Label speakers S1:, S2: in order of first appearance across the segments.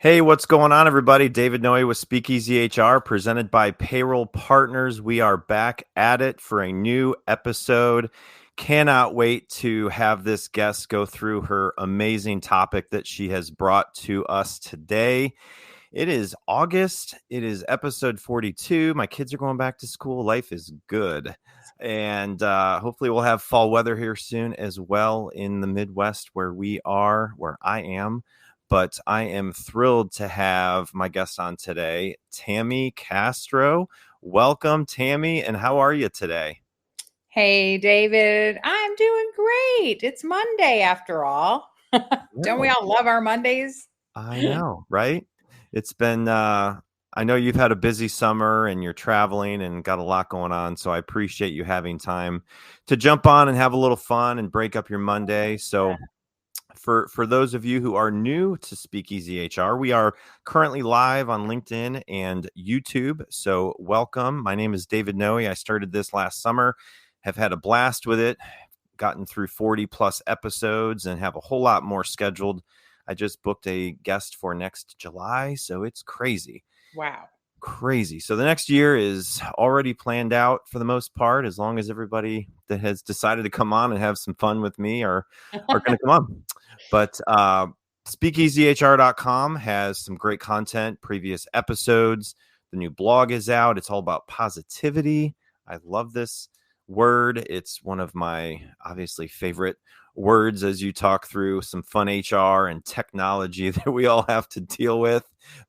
S1: Hey, what's going on, everybody? David Noe with SpeakEasy HR, presented by Payroll Partners. We are back at it for a new episode. Cannot wait to have this guest go through her amazing topic that she has brought to us today. It is August. It is episode 42. My kids are going back to school. Life is good. And hopefully we'll have fall weather here soon as well in the Midwest where I am. But I am thrilled to have my guest on today, Tammy Castro. Welcome, Tammy. And how are you today?
S2: Hey, David. I'm doing great. It's Monday after all. Don't we all love our Mondays?
S1: I know, right? It's been, I know you've had a busy summer and you're traveling and got a lot going on. So I appreciate you having time to jump on and have a little fun and break up your Monday. So for those of you who are new to SpeakEasy HR, we are currently live on LinkedIn and YouTube. So welcome. My name is David Noe. I started this last summer, have had a blast with it, gotten through 40 plus episodes and have a whole lot more scheduled. I just booked a guest for next July. So it's crazy.
S2: Wow.
S1: Crazy. So the next year is already planned out for the most part, as long as everybody that has decided to come on and have some fun with me are going to come on. But SpeakEasyHR.com has some great content, previous episodes. The new blog is out. It's all about positivity. I love this word. It's one of my obviously favorite words as you talk through some fun HR and technology that we all have to deal with.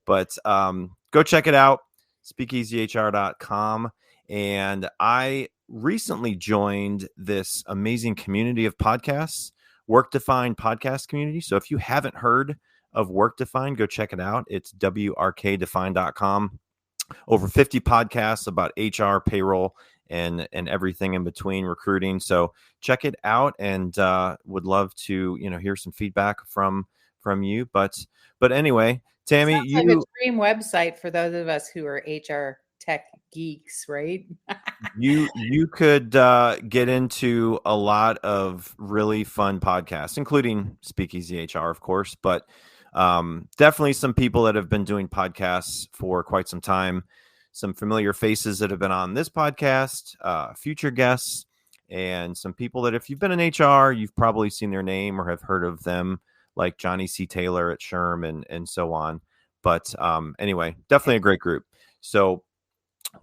S1: But go check it out, SpeakEasyHR.com. And I recently joined this amazing community of podcasts, Work Defined podcast community. So if you haven't heard of Work Defined, go check it out. It's WRKDefined.com. Over 50 podcasts about HR, payroll, and everything in between, recruiting. So check it out, and would love to hear some feedback from you. But anyway, Tammy,
S2: Sounds like a dream website for those of us who are HR tech geeks, right?
S1: you could get into a lot of really fun podcasts, including SpeakEasy HR, of course, but definitely some people that have been doing podcasts for quite some time, some familiar faces that have been on this podcast, future guests, and some people that if you've been in HR, you've probably seen their name or have heard of them, like Johnny C. Taylor at SHRM and so on. But anyway, definitely a great group. So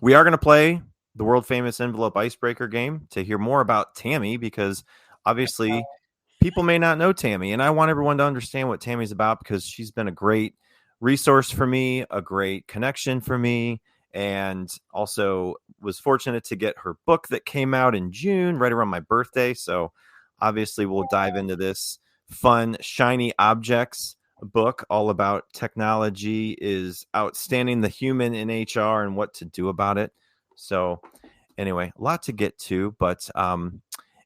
S1: we are going to play the world famous envelope icebreaker game to hear more about Tammy, because obviously people may not know Tammy, and I want everyone to understand what Tammy's about, because she's been a great resource for me, a great connection for me, and also was fortunate to get her book that came out in June, right around my birthday. So obviously we'll dive into this fun, shiny objects book all about technology is outstanding, the human in HR and what to do about it. So anyway, a lot to get to, but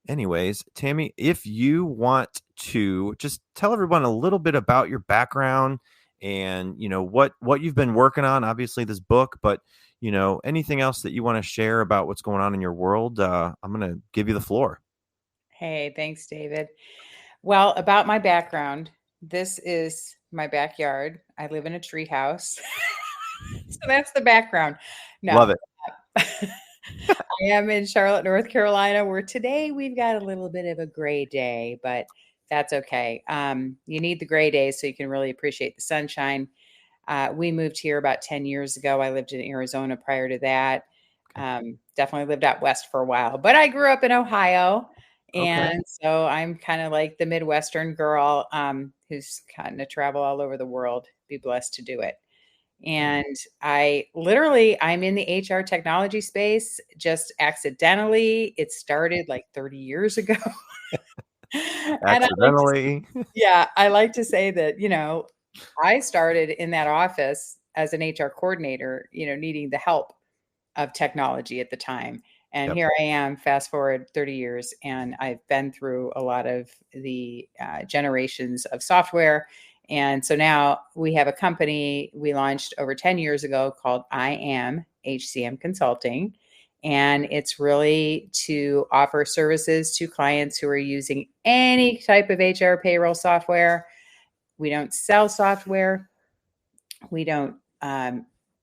S1: anyways, Tammy, if you want to just tell everyone a little bit about your background and what you've been working on, obviously this book, but anything else that you want to share about what's going on in your world, I'm going to give you the floor.
S2: Hey, thanks, David. Well, about my background, this is my backyard. I live in a tree house. So that's the background. No.
S1: Love it.
S2: I am in Charlotte, North Carolina, where today we've got a little bit of a gray day, but that's okay. You need the gray days so you can really appreciate the sunshine. We moved here about 10 years ago. I lived in Arizona prior to that. Definitely lived out west for a while, but I grew up in Ohio. And so I'm kind of like the Midwestern girl who's gotten to travel all over the world, be blessed to do it. And I'm in the HR technology space just accidentally. It started like 30 years ago.
S1: Accidentally.
S2: I like to say that, I started in that office as an HR coordinator, needing the help of technology at the time. And here I am, fast forward 30 years, and I've been through a lot of the generations of software. And so now we have a company we launched over 10 years ago called I Am HCM Consulting. And it's really to offer services to clients who are using any type of HR payroll software. We don't sell software. We don't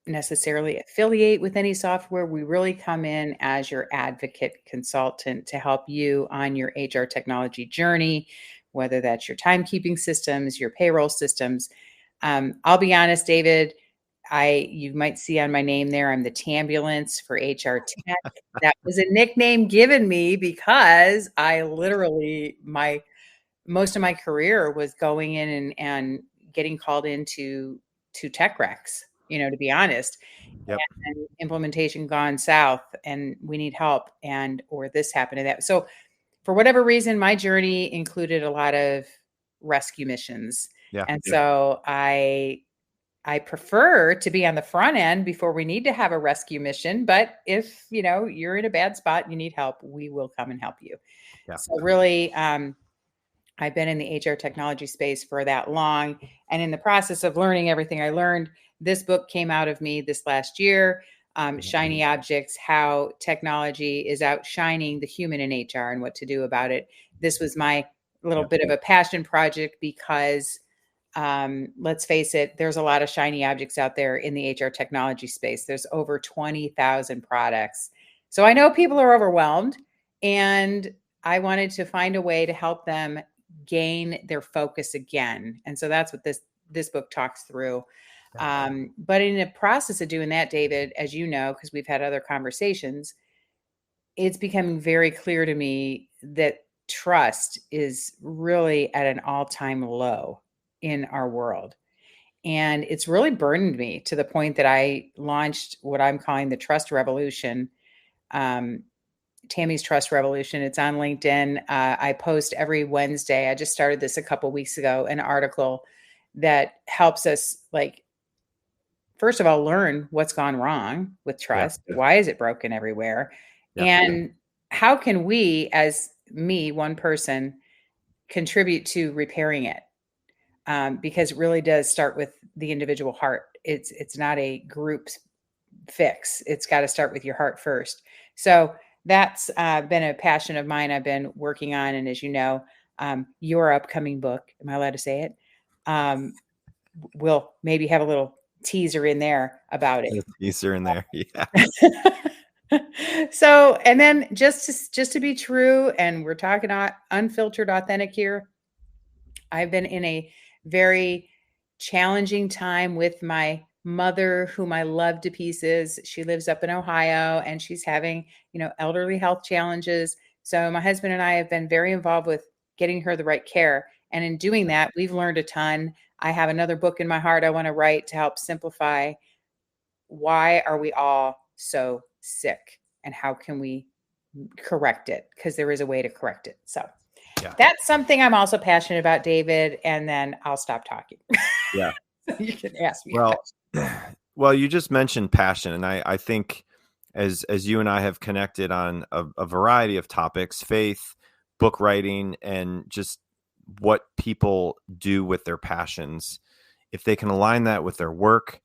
S2: necessarily affiliate with any software. We really come in as your advocate consultant to help you on your HR technology journey, whether that's your timekeeping systems, your payroll systems. I'll be honest, David, you might see on my name there, I'm the Tambulance for HR Tech. That was a nickname given me because I literally most of my career was going in and getting called into tech wrecks, to be honest,
S1: Yep.
S2: and implementation gone south and we need help or this happened and that. So for whatever reason, my journey included a lot of rescue missions.
S1: Yeah.
S2: And so I prefer to be on the front end before we need to have a rescue mission. But if you're in a bad spot and you need help, we will come and help you.
S1: Yeah.
S2: So really, I've been in the HR technology space for that long. And in the process of learning everything I learned, this book came out of me this last year, Shiny Objects, How Technology is Outshining the Human in HR and What to Do About It. This was my little bit of a passion project because let's face it, there's a lot of shiny objects out there in the HR technology space. There's over 20,000 products. So I know people are overwhelmed, and I wanted to find a way to help them gain their focus again. And so that's what this book talks through. But in the process of doing that, David, as you know, because we've had other conversations, it's becoming very clear to me that trust is really at an all-time low in our world. And it's really burdened me to the point that I launched what I'm calling the Trust Revolution, Tammy's Trust Revolution. It's on LinkedIn. I post every Wednesday. I just started this a couple weeks ago, an article that helps us, first of all, learn what's gone wrong with trust. Yeah. Why is it broken everywhere? Yeah. And how can we, as me, one person, contribute to repairing it? Because it really does start with the individual heart. It's not a group fix. It's got to start with your heart first. So that's been a passion of mine I've been working on. And as you know, your upcoming book, am I allowed to say it? We'll maybe have a little teaser in there about it.
S1: Teaser in there. Yeah.
S2: So, and then just to be true, and we're talking unfiltered, authentic here. I've been in a very challenging time with my mother, whom I love to pieces. She lives up in Ohio and she's having, elderly health challenges. So my husband and I have been very involved with getting her the right care. And in doing that, we've learned a ton. I have another book in my heart I want to write to help simplify why are we all so sick and how can we correct it? Because there is a way to correct it. So that's something I'm also passionate about, David. And then I'll stop talking.
S1: Yeah.
S2: You can ask me.
S1: Well, you just mentioned passion. And I think as you and I have connected on a variety of topics, faith, book writing, and just what people do with their passions, if they can align that with their work,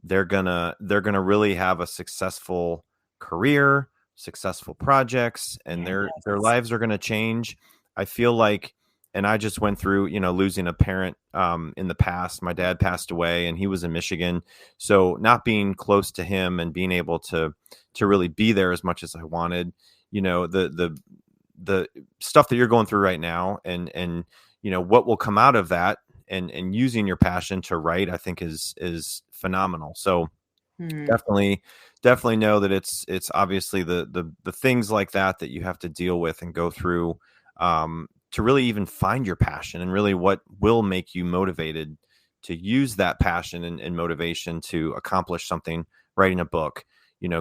S1: they're gonna really have a successful career, successful projects, and their lives are going to change. I feel like, and I just went through, losing a parent in the past. My dad passed away and he was in Michigan. So not being close to him and being able to really be there as much as I wanted, the stuff that you're going through right now and what will come out of that and using your passion to write, I think is phenomenal. So definitely know that it's obviously the things like that you have to deal with and go through to really even find your passion and really what will make you motivated to use that passion and motivation to accomplish something, writing a book,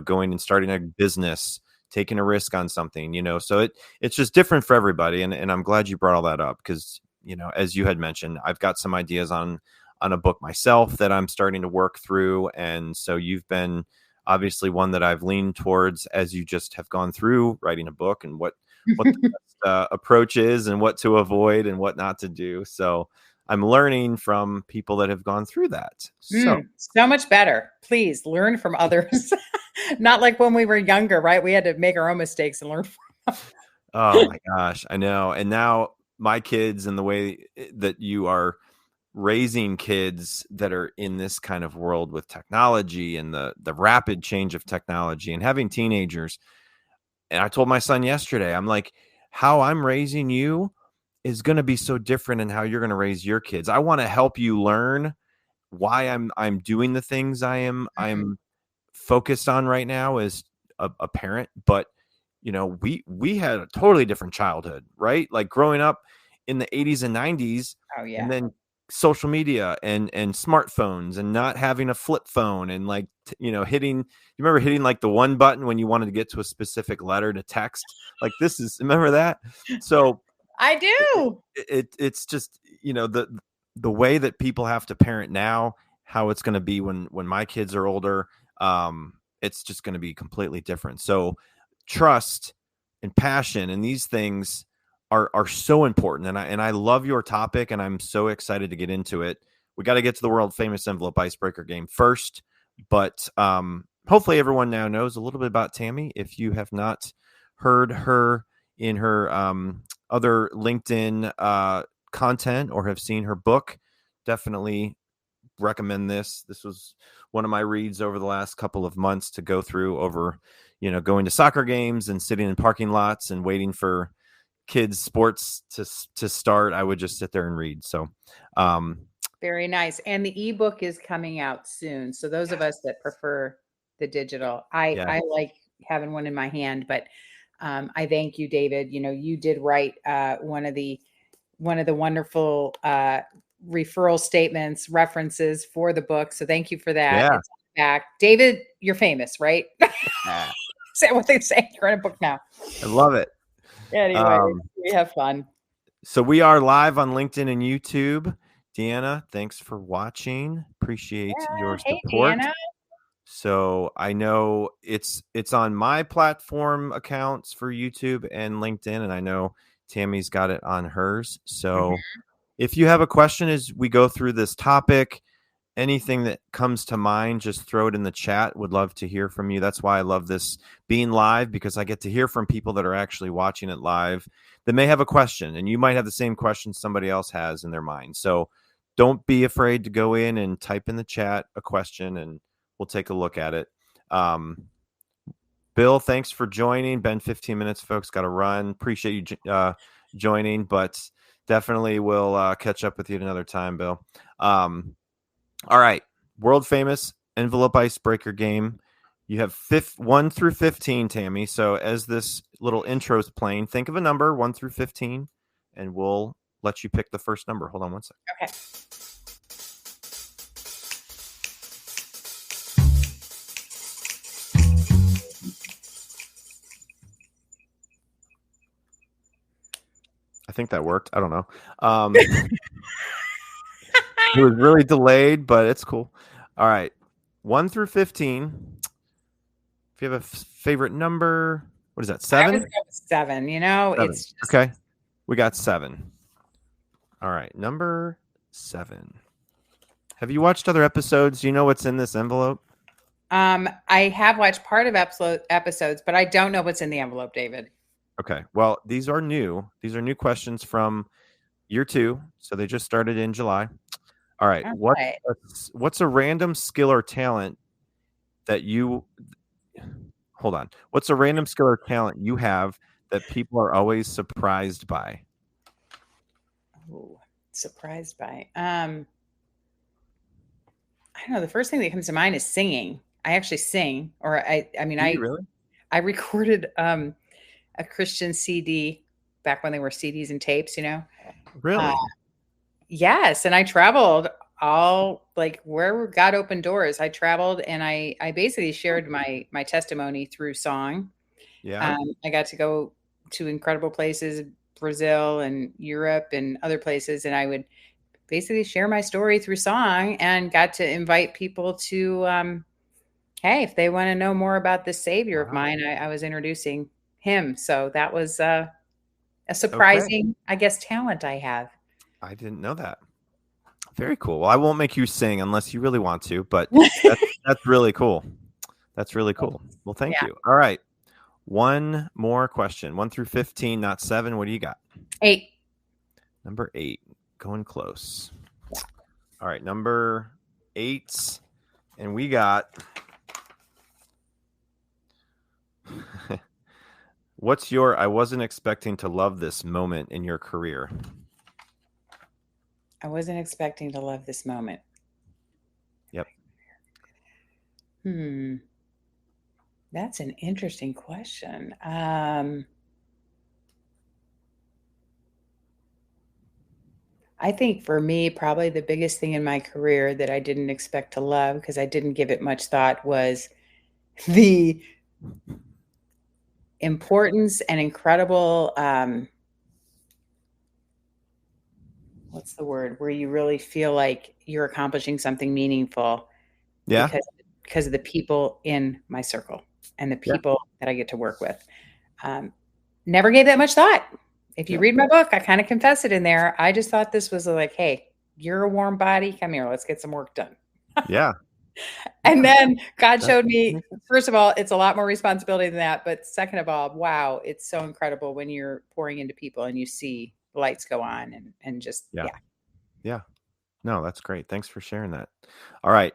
S1: going and starting a business, taking a risk on something, so it's just different for everybody. And I'm glad you brought all that up because, as you had mentioned, I've got some ideas on a book myself that I'm starting to work through. And so you've been obviously one that I've leaned towards as you just have gone through writing a book and what the best approach is and what to avoid and what not to do. So I'm learning from people that have gone through that. So
S2: much better. Please learn from others. Not like when we were younger, right? We had to make our own mistakes and learn from them.
S1: Oh my gosh, I know. And now my kids and the way that you are raising kids that are in this kind of world with technology and the rapid change of technology and having teenagers. And I told my son yesterday, I'm like, how I'm raising you is going to be so different in how you're going to raise your kids. I want to help you learn why I'm doing the things I'm focused on right now as a parent. But we had a totally different childhood, right? Like growing up in the 80s and 90s,
S2: Oh yeah.
S1: and then social media and smartphones and not having a flip phone and like hitting, you remember hitting like the one button when you wanted to get to a specific letter to text, like remember that? So
S2: I do.
S1: it's just the way that people have to parent now, how it's going to be when my kids are older. It's just going to be completely different. So trust and passion and these things are so important. And I love your topic, and I'm so excited to get into it. We got to get to the world famous envelope icebreaker game first, but hopefully everyone now knows a little bit about Tammy. If you have not heard her in her other LinkedIn content or have seen her book, definitely recommend this. This was one of my reads over the last couple of months to go through over, going to soccer games and sitting in parking lots and waiting for kids sports to start. I would just sit there and read. So
S2: very nice. And the ebook is coming out soon. So those of us that prefer the digital, I like having one in my hand, but I thank you, David. You did write one of the wonderful referral statements, references for the book. So thank you for that.
S1: Yeah.
S2: It's back. David, you're famous, right?
S1: Yeah.
S2: Is that what they say? You're in a book now.
S1: I love it.
S2: Anyway, we have fun.
S1: So we are live on LinkedIn and YouTube. Deanna, thanks for watching. Appreciate your support.
S2: Deanna.
S1: So I know it's on my platform accounts for YouTube and LinkedIn, and I know Tammy's got it on hers. So if you have a question as we go through this topic, anything that comes to mind, just throw it in the chat. Would love to hear from you. That's why I love this being live, because I get to hear from people that are actually watching it live that may have a question, and you might have the same question somebody else has in their mind. So don't be afraid to go in and type in the chat a question, and we'll take a look at it. Bill, thanks for joining. Been 15 minutes, folks. Got to run. Appreciate you joining, but definitely will catch up with you at another time, Bill. All right. World famous envelope icebreaker game. You have 1 through 15, Tammy. So as this little intro is playing, think of a number 1 through 15, and we'll let you pick the first number. Hold on one second.
S2: Okay.
S1: I think that worked. I don't know. It was really delayed, but it's cool. All right. 1 through 15. If you have a favorite number, what is that? 7?
S2: I was going with 7.
S1: 7.
S2: It's just...
S1: Okay. We got 7. All right. Number 7. Have you watched other episodes? Do you know what's in this envelope?
S2: I have watched part of episodes, but I don't know what's in the envelope, David.
S1: Okay. Well, these are new. These are new questions from year 2. So they just started in July. All right. What's a random skill or talent that you... Hold on. What's a random skill or talent you have that people are always surprised by?
S2: Ooh, surprised by. I don't know. The first thing that comes to mind is singing. I actually sing, or
S1: Really?
S2: I recorded a Christian CD back when they were CDs and tapes,
S1: Really?
S2: Yes. And I traveled all where God opened doors. I traveled and I basically shared my testimony through song.
S1: Yeah.
S2: I got to go to incredible places, Brazil and Europe and other places. And I would basically share my story through song, and got to invite people to, hey, if they want to know more about this Savior of mine, I was introducing him. So that was a surprising, I guess, talent I have.
S1: I didn't know that. Very cool. Well, I won't make you sing unless you really want to, but that's really cool. That's really cool. Well, thank you. All right. One more question. 1 through 15, not 7. What do you got?
S2: 8.
S1: Number 8. Going close. All right, number 8, and we got. What's your? I wasn't expecting to love this moment in your career.
S2: I wasn't expecting to love this moment.
S1: Yep.
S2: That's an interesting question. I think for me, probably the biggest thing in my career that I didn't expect to love because I didn't give it much thought was the importance and incredible, what's the word, where you really feel like you're accomplishing something meaningful
S1: Yeah.
S2: because of the people in my circle and the
S1: Yeah.
S2: people that I get to work with. Never gave that much thought. If you read my book, I kind of confess it in there. I just thought this was like, hey, you're a warm body. Come here. Let's get some work done.
S1: Yeah.
S2: And then God showed me, first of all, it's a lot more responsibility than that. But second of all, wow, it's so incredible when you're pouring into people and you see the lights go on and just,
S1: Yeah. No, that's great. Thanks for sharing that. All right.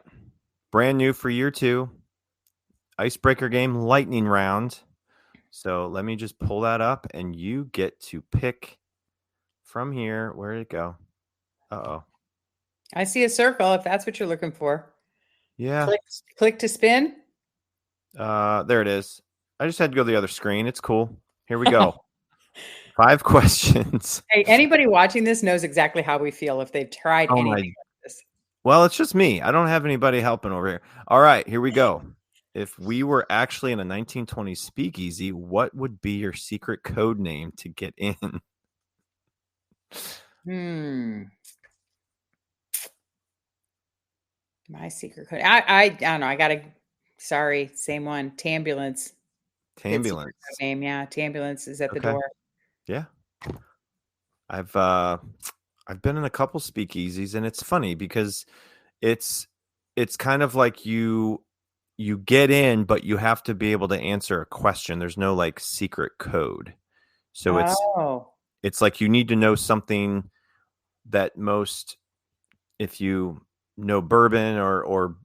S1: Brand new for year 2. Icebreaker game lightning round. So let me just pull that up and you get to pick from here. Where did it go? Uh-oh.
S2: I see a circle if that's what you're looking for.
S1: Yeah.
S2: Click to spin.
S1: There it is. I just had to go to the other screen. It's cool. Here we go. 5 questions.
S2: Hey, anybody watching this knows exactly how we feel if they've tried anything like this.
S1: Well, it's just me. I don't have anybody helping over here. All right, here we go. If we were actually in a 1920s speakeasy, what would be your secret code name to get in?
S2: My secret code. I don't know. I gotta. Sorry, same one. Tambulance.
S1: Tambulance.
S2: Name, yeah. Tambulance is at the
S1: Okay.
S2: door.
S1: Yeah. I've been in a couple speakeasies, and it's funny because it's kind of like you get in, but you have to be able to answer a question. There's no like secret code. So it's like you need to know something that most, if you know bourbon or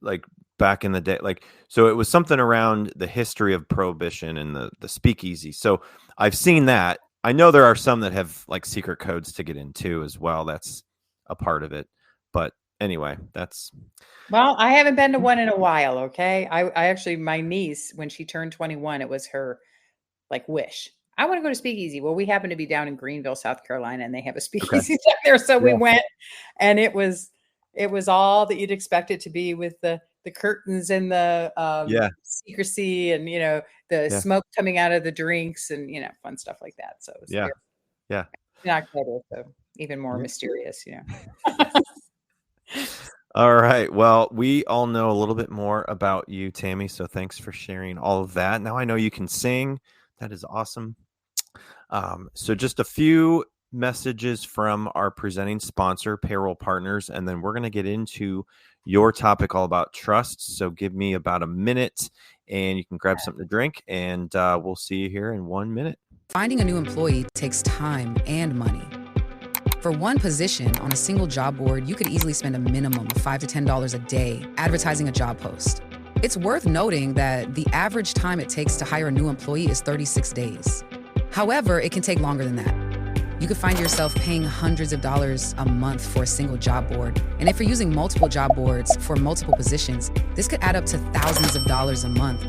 S1: like back in the day, like, so it was something around the history of prohibition and the speakeasy. So I've seen that. I know there are some that have like secret codes to get into as well. That's a part of it. But anyway,
S2: well, I haven't been to one in a while. Okay. I actually, my niece, when she turned 21, it was her like wish. I want to go to Speakeasy. Well, we happen to be down in Greenville, South Carolina, and they have a speakeasy down there. So we went, and it was all that you'd expect it to be, with the curtains and the secrecy and, the smoke coming out of the drinks and, fun stuff like that. So it was in October, so even more mysterious,
S1: All right. Well, we all know a little bit more about you, Tammy. So thanks for sharing all of that. Now I know you can sing. That is awesome. So just a few messages from our presenting sponsor, Payroll Partners, and then we're going to get into your topic all about trust. So give me about a minute and you can grab something to drink, and we'll see you here in 1 minute.
S3: Finding a new employee takes time and money. For one position on a single job board, you could easily spend a minimum of $5 to $10 a day advertising a job post. It's worth noting that the average time it takes to hire a new employee is 36 days. However, it can take longer than that. You could find yourself paying hundreds of dollars a month for a single job board. And if you're using multiple job boards for multiple positions, this could add up to thousands of dollars a month.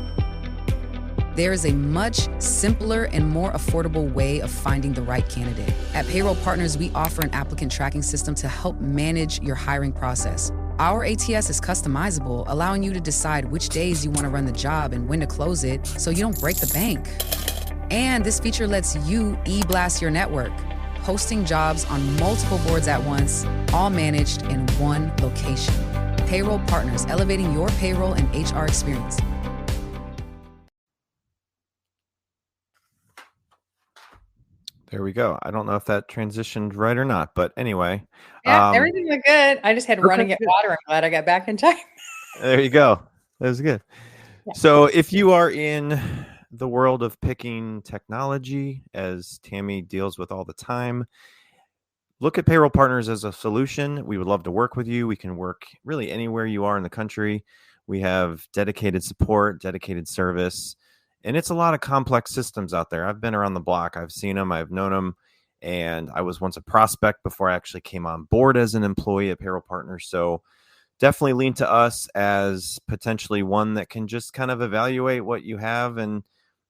S3: There is a much simpler and more affordable way of finding the right candidate. At Payroll Partners, we offer an applicant tracking system to help manage your hiring process. Our ATS is customizable, allowing you to decide which days you want to run the job and when to close it so you don't break the bank. And this feature lets you e-blast your network, posting jobs on multiple boards at once, all managed in one location. Payroll Partners, elevating your payroll and HR experience.
S1: There we go. I don't know if that transitioned right or not, but anyway.
S2: Yeah, everything looked good. I just had to run and get water. I'm glad I got back in time.
S1: There you go. That was good. Yeah. So if you are in the world of picking technology, as Tammy deals with all the time, look at Payroll Partners as a solution. We would love to work with you. We can work really anywhere you are in the country. We have dedicated support, dedicated service, and it's a lot of complex systems out there. I've been around the block. I've seen them. I've known them. And I was once a prospect before I actually came on board as an employee at Payroll Partners. So definitely lean to us as potentially one that can just kind of evaluate what you have. And,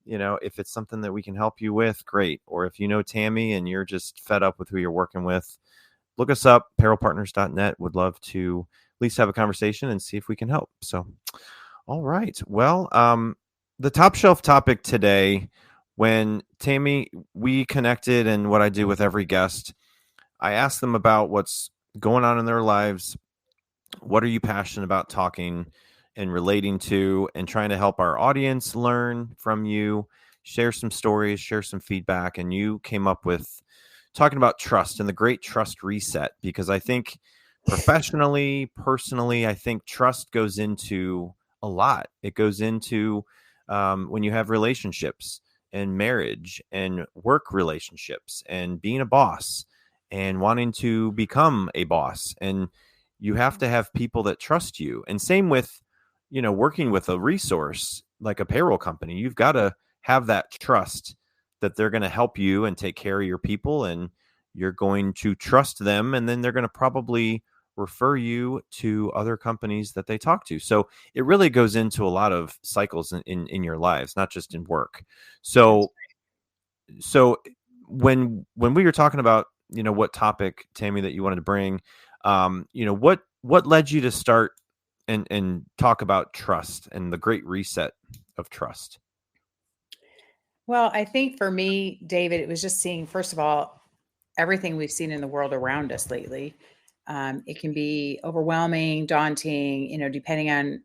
S1: if it's something that we can help you with, great. Or if you know Tammy and you're just fed up with who you're working with, look us up, payrollpartners.net. Would love to at least have a conversation and see if we can help. So, all right. Well, the top shelf topic today, when Tammy, we connected, and what I do with every guest, I ask them about what's going on in their lives. What are you passionate about talking and relating to, and trying to help our audience learn from you, share some stories, share some feedback. And you came up with talking about trust and the great trust reset, because I think professionally, personally, I think trust goes into a lot. It goes into when you have relationships and marriage and work relationships and being a boss and wanting to become a boss. And you have to have people that trust you. And same with, working with a resource like a payroll company. You've got to have that trust that they're going to help you and take care of your people, and you're going to trust them. And then they're going to probably refer you to other companies that they talk to. So it really goes into a lot of cycles in your lives, not just in work. So when we were talking about, what topic, Tammy, that you wanted to bring, what led you to start and talk about trust and the great reset of trust?
S2: Well, I think for me, David, it was just seeing, first of all, everything we've seen in the world around us lately. It can be overwhelming, daunting, depending on,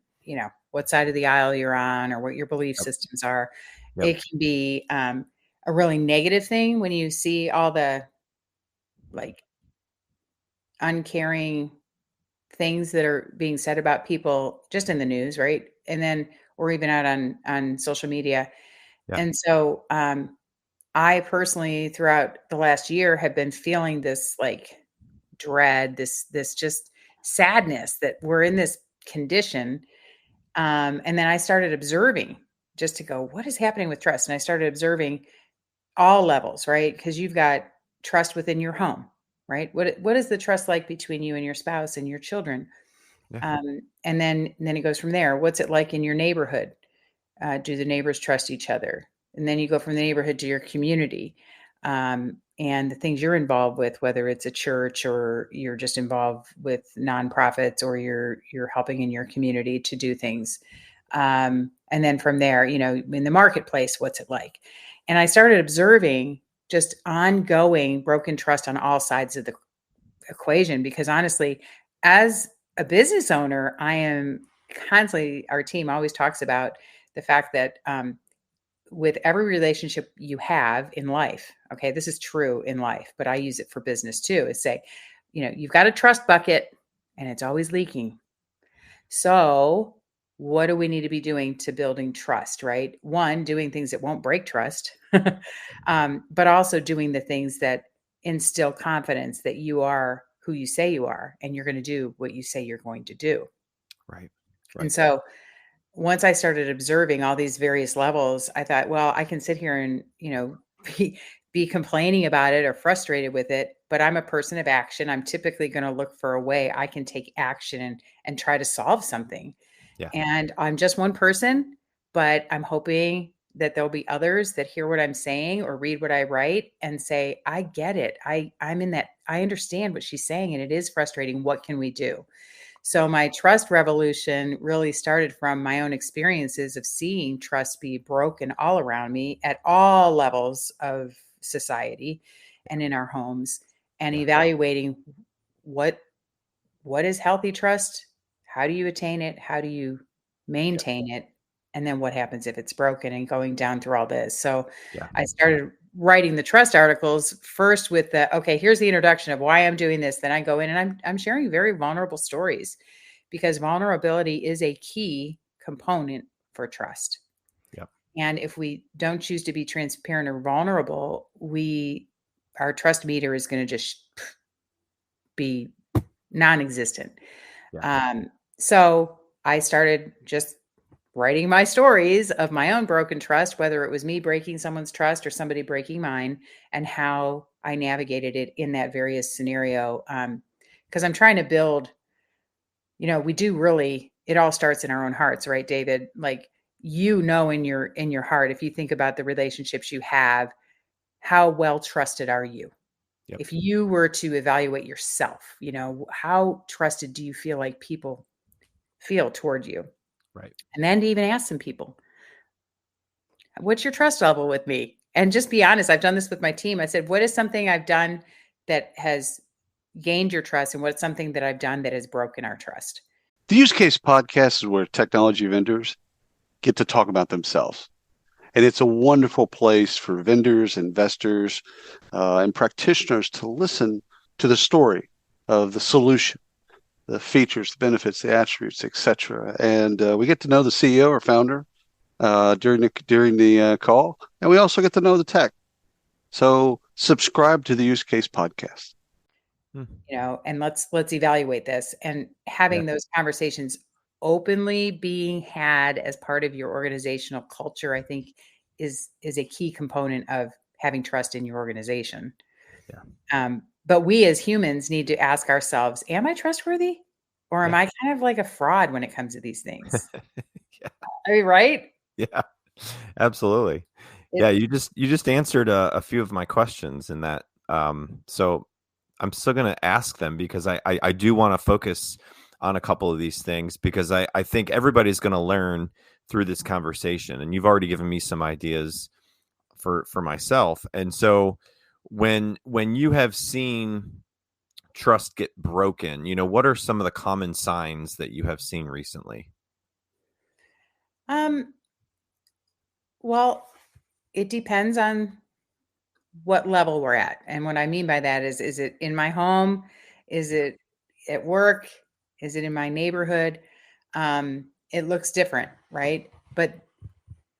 S2: what side of the aisle you're on or what your belief systems are.
S1: Yep.
S2: It can be a really negative thing when you see all the like uncaring things that are being said about people just in the news, right? And then, or even out on social media.
S1: Yeah.
S2: And so, I personally, throughout the last year, have been feeling this like dread, this just sadness that we're in this condition. And then I started observing just to go, what is happening with trust? And I started observing all levels, right? Because you've got trust within your home, right? What is the trust like between you and your spouse and your children?
S1: Yeah.
S2: And then it goes from there. What's it like in your neighborhood? Do the neighbors trust each other? And then you go from the neighborhood to your community, and the things you're involved with, whether it's a church or you're just involved with nonprofits or you're helping in your community to do things. And then from there, in the marketplace, what's it like? And I started observing just ongoing broken trust on all sides of the equation, because honestly, as a business owner, I am constantly, our team always talks about the fact that with every relationship you have in life, okay, this is true in life, but I use it for business too, is say, you've got a trust bucket and it's always leaking. So what do we need to be doing to building trust, right? One, doing things that won't break trust, but also doing the things that instill confidence that you are who you say you are, and you're going to do what you say you're going to do.
S1: Right.
S2: And so once I started observing all these various levels, I thought, well, I can sit here and, be complaining about it or frustrated with it, but I'm a person of action. I'm typically going to look for a way I can take action and try to solve something.
S1: Yeah.
S2: And I'm just one person, but I'm hoping that there'll be others that hear what I'm saying or read what I write and say, I get it. I'm in that. I understand what she's saying, and it is frustrating. What can we do? So my trust revolution really started from my own experiences of seeing trust be broken all around me at all levels of society and in our homes, and evaluating what is healthy trust, how do you attain it, how do you maintain it, and then what happens if it's broken, and going down through all this. So I started writing the trust articles first with okay, here's the introduction of why I'm doing this. Then I go in and I'm sharing very vulnerable stories, because vulnerability is a key component for trust.
S1: Yep.
S2: And if we don't choose to be transparent or vulnerable, our trust meter is going to just be non-existent.
S1: Yeah.
S2: So I started just writing my stories of my own broken trust, whether it was me breaking someone's trust or somebody breaking mine, and how I navigated it in that various scenario. Because I'm trying to build, we do really, it all starts in our own hearts, right, David? Like, in your heart, if you think about the relationships you have, how well trusted are you?
S1: Yep.
S2: If you were to evaluate yourself, how trusted do you feel like people feel toward you?
S1: Right.
S2: And then to even ask some people, what's your trust level with me? And just be honest. I've done this with my team. I said, what is something I've done that has gained your trust, and what's something that I've done that has broken our trust?
S4: The Use Case Podcast is where technology vendors get to talk about themselves. And it's a wonderful place for vendors, investors, and practitioners to listen to the story of the solution, the features, the benefits, the attributes, etc. And we get to know the CEO or founder during the call, and we also get to know the tech. So subscribe to the Use Case Podcast.
S2: And let's evaluate this, and having those conversations openly being had as part of your organizational culture, I think is a key component of having trust in your organization. But we as humans need to ask ourselves, am I trustworthy, or am I kind of like a fraud when it comes to these things? Are you right?
S1: Yeah, absolutely. You just answered a few of my questions in that. So I'm still going to ask them, because I do want to focus on a couple of these things, because I think everybody's going to learn through this conversation. And you've already given me some ideas for myself. And so when you have seen trust get broken, what are some of the common signs that you have seen recently?
S2: Well, it depends on what level we're at. And what I mean by that is it in my home? Is it at work? Is it in my neighborhood? It looks different, right? But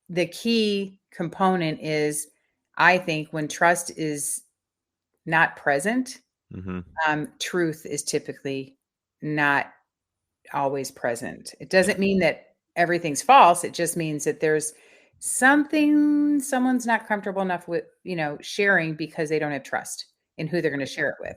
S2: the key component is, I think, when trust is not present, truth is typically not always present. It doesn't mean that everything's false. It just means that there's something someone's not comfortable enough with, sharing, because they don't have trust in who they're going to share it with.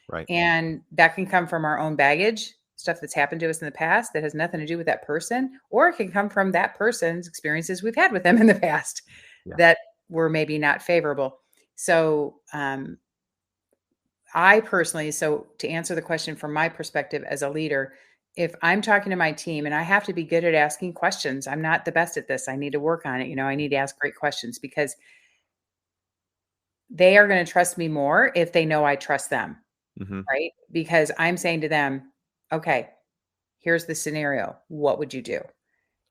S1: Right.
S2: And that can come from our own baggage, stuff that's happened to us in the past that has nothing to do with that person, or it can come from that person's experiences we've had with them in the past that were maybe not favorable. So, I personally, so to answer the question from my perspective as a leader, if I'm talking to my team, and I have to be good at asking questions, I'm not the best at this. I need to work on it. I need to ask great questions, because they are going to trust me more if they know I trust them, right? Because I'm saying to them, okay, here's the scenario. What would you do?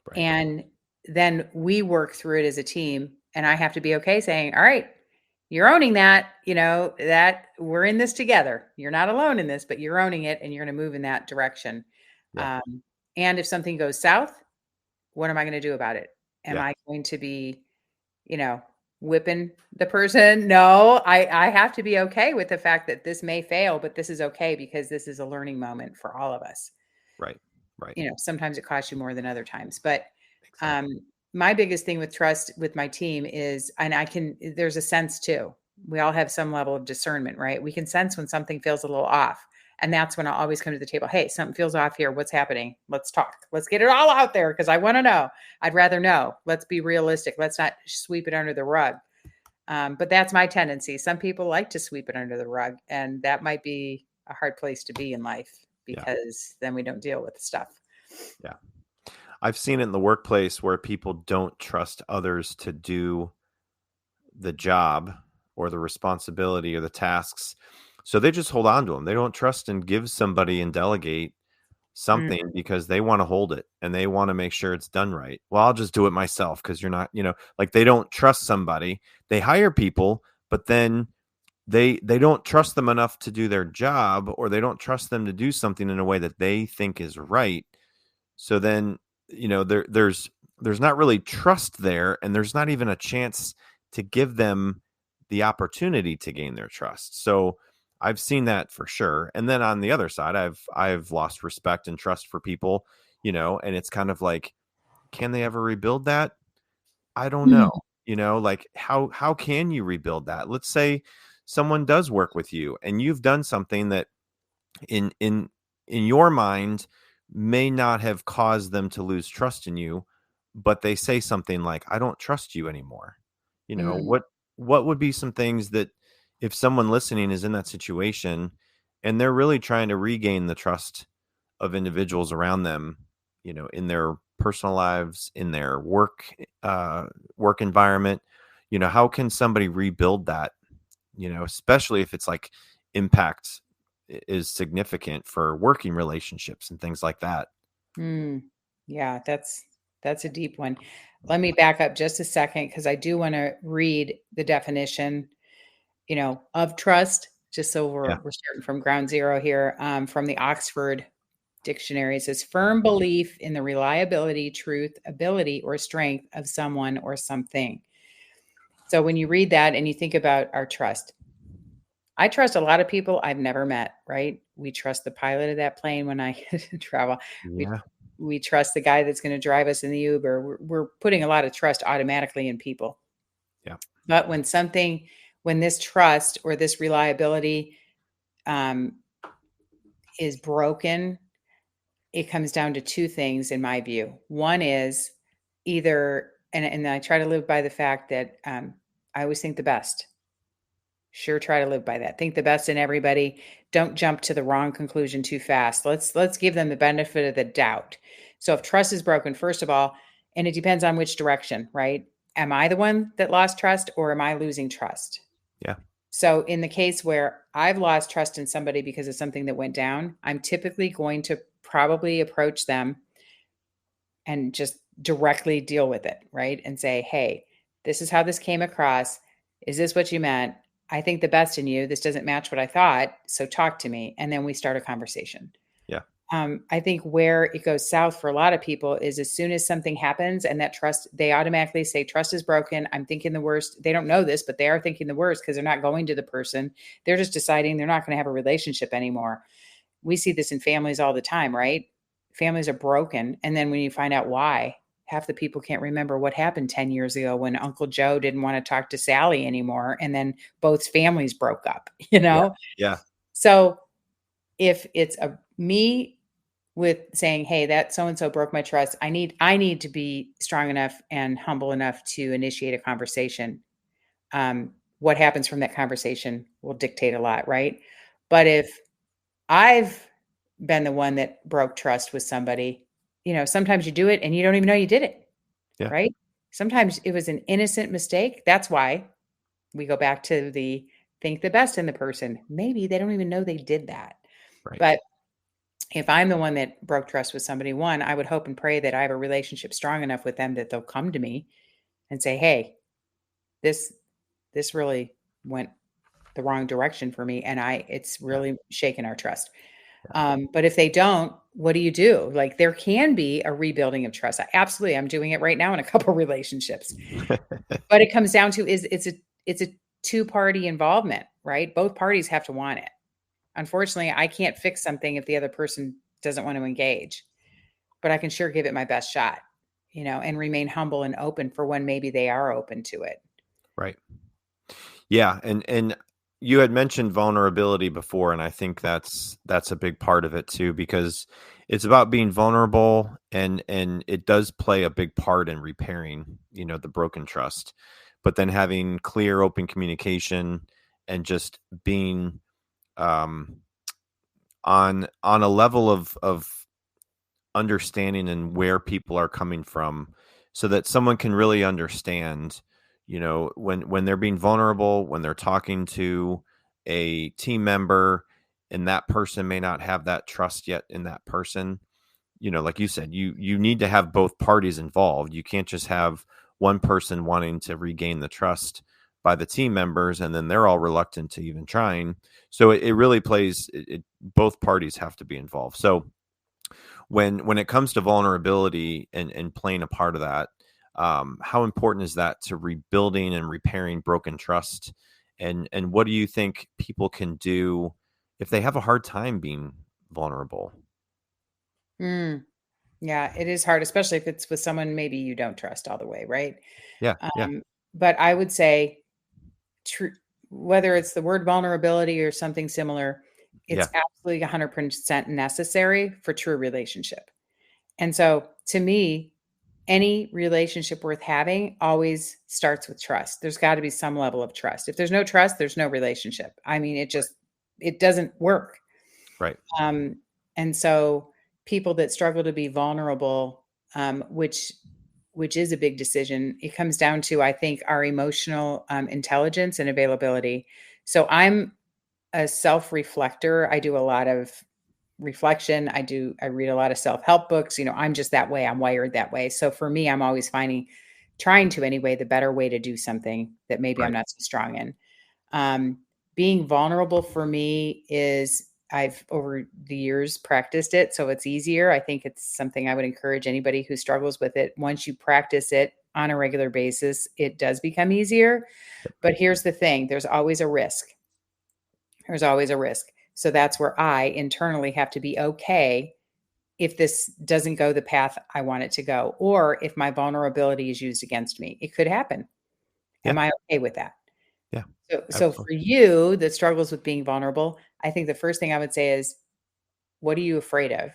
S2: Right. And then we work through it as a team, and I have to be okay saying, all right, you're owning that, that we're in this together. You're not alone in this, but you're owning it, and you're going to move in that direction. Yeah. And if something goes south, what am I going to do about it? Am I going to be, whipping the person? No, I have to be okay with the fact that this may fail, but this is okay, because this is a learning moment for all of us.
S1: Right. Right.
S2: Sometimes it costs you more than other times, but, my biggest thing with trust with my team is, and there's a sense too. We all have some level of discernment, right? We can sense when something feels a little off. And that's when I'll always come to the table. Hey, something feels off here. What's happening? Let's talk. Let's get it all out there, because I want to know. I'd rather know. Let's be realistic. Let's not sweep it under the rug. But that's my tendency. Some people like to sweep it under the rug, and that might be a hard place to be in life, because then we don't deal with the stuff.
S1: Yeah. I've seen it in the workplace where people don't trust others to do the job or the responsibility or the tasks. So they just hold on to them. They don't trust and give somebody and delegate something because they want to hold it and they want to make sure it's done right. Well, I'll just do it myself, because you're not, like, they don't trust somebody. They hire people, but then they don't trust them enough to do their job, or they don't trust them to do something in a way that they think is right. So then, there's not really trust there, and there's not even a chance to give them the opportunity to gain their trust. So I've seen that for sure. And then on the other side, I've lost respect and trust for people, and it's kind of like, can they ever rebuild that? I don't know. Like how can you rebuild that? Let's say someone does work with you and you've done something that in your mind may not have caused them to lose trust in you, but they say something like, I don't trust you anymore.
S2: Mm,
S1: What would be some things that, if someone listening is in that situation and they're really trying to regain the trust of individuals around them, in their personal lives, in their work environment, how can somebody rebuild that, especially if it's like impact is significant for working relationships and things like that.
S2: mm. Yeah, that's a deep one. Let me back up just a second because I do want to read the definition, of trust, just so
S1: Yeah.
S2: we're starting from ground zero here. From the Oxford Dictionary, it says firm belief in the reliability, truth, ability, or strength of someone or something. So when you read that and you think about our trust, I trust a lot of people I've never met, right? We trust the pilot of that plane when I travel. We
S1: Yeah.
S2: we trust the guy that's going to drive us in the Uber. We're putting a lot of trust automatically in people.
S1: Yeah.
S2: But when this trust or this reliability um, is broken, it comes down to two things in my view. One is either, and I try to live by the fact that I always think the best. Sure, try to live by that. Think the best in everybody. Don't jump to the wrong conclusion too fast. Let's give them the benefit of the doubt. So if trust is broken, first of all, and it depends on which direction, right? Am I the one that lost trust or am I losing trust?
S1: Yeah.
S2: So in the case where I've lost trust in somebody because of something that went down, I'm typically going to probably approach them and just directly deal with it, right? And say, hey, this is how this came across. Is this what you meant? I think the best in you. This doesn't match what I thought. So talk to me. And then we start a conversation.
S1: Yeah.
S2: I think where it goes south for a lot of people is as soon as something happens and that trust, they automatically say, trust is broken. I'm thinking the worst. They don't know this, but they are thinking the worst because they're not going to the person. They're just deciding they're not going to have a relationship anymore. We see this in families all the time, right? Families are broken. And then when you find out why, half the people can't remember what happened 10 years ago when Uncle Joe didn't want to talk to Sally anymore. And then both families broke up,
S1: Yeah. Yeah.
S2: So if it's me with saying, hey, that so-and-so broke my trust, I need to be strong enough and humble enough to initiate a conversation. What happens from that conversation will dictate a lot, right? But if I've been the one that broke trust with somebody. Sometimes you do it and you don't even know you did it,
S1: Yeah.
S2: right? Sometimes it was an innocent mistake. That's why we go back to the think the best in the person. Maybe they don't even know they did that.
S1: Right.
S2: But if I'm the one that broke trust with somebody, one, I would hope and pray that I have a relationship strong enough with them that they'll come to me and say, hey, this really went the wrong direction for me. And it's really shaken our trust. But if they don't, what do you do? Like there can be a rebuilding of trust. Absolutely. I'm doing it right now in a couple relationships. But it comes down to it's a two-party involvement, right? Both parties have to want it. Unfortunately, I can't fix something if the other person doesn't want to engage, but I can sure give it my best shot, and remain humble and open for when maybe they are open to it.
S1: Right. Yeah. And you had mentioned vulnerability before, and I think that's a big part of it too, because it's about being vulnerable, and it does play a big part in repairing, the broken trust. But then having clear, open communication and just being on a level of understanding and where people are coming from, so that someone can really understand, when they're being vulnerable, when they're talking to a team member, and that person may not have that trust yet in that person. Like you said, you need to have both parties involved. You can't just have one person wanting to regain the trust by the team members and then they're all reluctant to even trying. So it really plays both parties have to be involved. So when it comes to vulnerability and playing a part of that, how important is that to rebuilding and repairing broken trust And what do you think people can do if they have a hard time being vulnerable?
S2: Yeah, it is hard, especially if it's with someone maybe you don't trust all the way, right?
S1: Yeah, yeah,
S2: But I would say, true, whether it's the word vulnerability or something similar, it's
S1: yeah,
S2: absolutely 100% necessary for true relationship. And so to me, any relationship worth having always starts with trust. There's got to be some level of trust. If there's no trust, there's no relationship. I mean, it doesn't work.
S1: right.
S2: Um, and so people that struggle to be vulnerable, which is a big decision, it comes down to, I think, our emotional intelligence and availability. So I'm a self-reflector. I do a lot of reflection. I read a lot of self-help books. I'm just that way. I'm wired that way. So for me, I'm always trying to anyway, the better way to do something that maybe I'm
S1: Right.
S2: not so strong in. Um, Being vulnerable for me is, I've over the years practiced it, so it's easier. I think it's something I would encourage anybody who struggles with it. Once you practice it on a regular basis, it does become easier. But here's the thing, there's always a risk. There's always a risk. So that's where I internally have to be okay if this doesn't go the path I want it to go, or if my vulnerability is used against me. It could happen.
S1: Yeah,
S2: Am I okay with that?
S1: yeah,
S2: So
S1: absolutely.
S2: for you that struggles with being vulnerable, I think the first thing I would say is, what are you afraid of?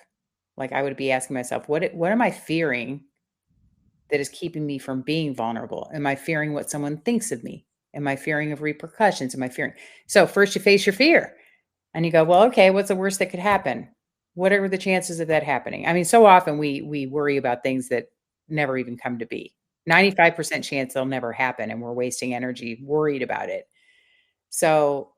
S2: Like, I would be asking myself, what am I fearing that is keeping me from being vulnerable? Am I fearing what someone thinks of me? Am I fearing of repercussions? Am I fearing? So first you face your fear and you go, well, okay, what's the worst that could happen? What are the chances of that happening? I mean, so often we worry about things that never even come to be. 95% chance they'll never happen, and we're wasting energy worried about it. So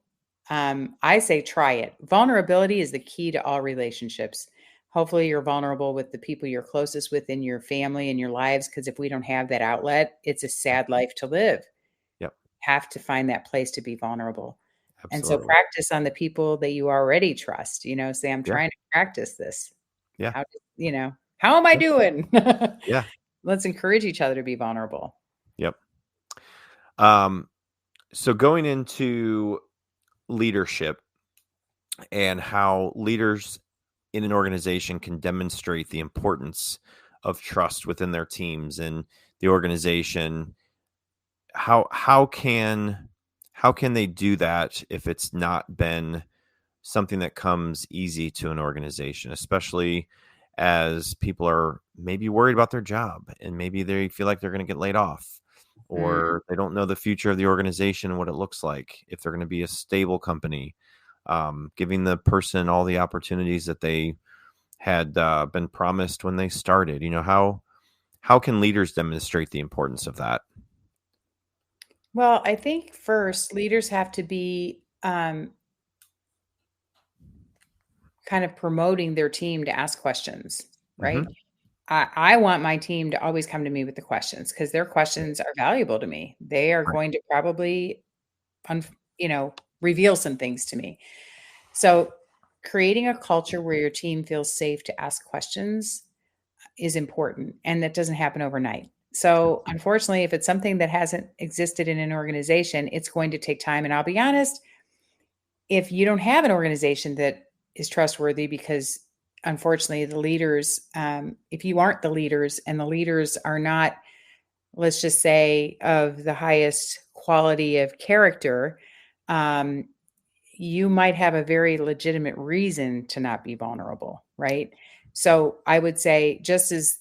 S2: I say try it. Vulnerability is the key to all relationships. Hopefully, you're vulnerable with the people you're closest with in your family and your lives, because if we don't have that outlet, it's a sad life to live.
S1: Yep,
S2: Have to find that place to be vulnerable. And so
S1: absolutely.
S2: practice on the people that you already trust. Say, I'm
S1: Yeah,
S2: trying to practice this.
S1: yeah,
S2: How am I
S1: yeah,
S2: doing?
S1: yeah,
S2: Let's encourage each other to be vulnerable.
S1: yep. Um, so going into leadership and how leaders in an organization can demonstrate the importance of trust within their teams and the organization, how can they do that if it's not been something that comes easy to an organization, especially as people are maybe worried about their job and maybe they feel like they're going to get laid off,
S2: Mm.
S1: or they don't know the future of the organization and what it looks like, if they're going to be a stable company, giving the person all the opportunities that they had been promised when they started. How can leaders demonstrate the importance of that?
S2: Well, I think first leaders have to be kind of promoting their team to ask questions,
S1: Hmm.
S2: right? I want my team to always come to me with the questions, because their questions are valuable to me. They are
S1: Right.
S2: going to probably, un- reveal some things to me. So, creating a culture where your team feels safe to ask questions is important, and that doesn't happen overnight. So, unfortunately, if it's something that hasn't existed in an organization, it's going to take time. And I'll be honest, if you don't have an organization that is trustworthy, because unfortunately the leaders, if you aren't the leaders and the leaders are not, let's just say, of the highest quality of character, um, you might have a very legitimate reason to not be vulnerable, right? So I would say, just as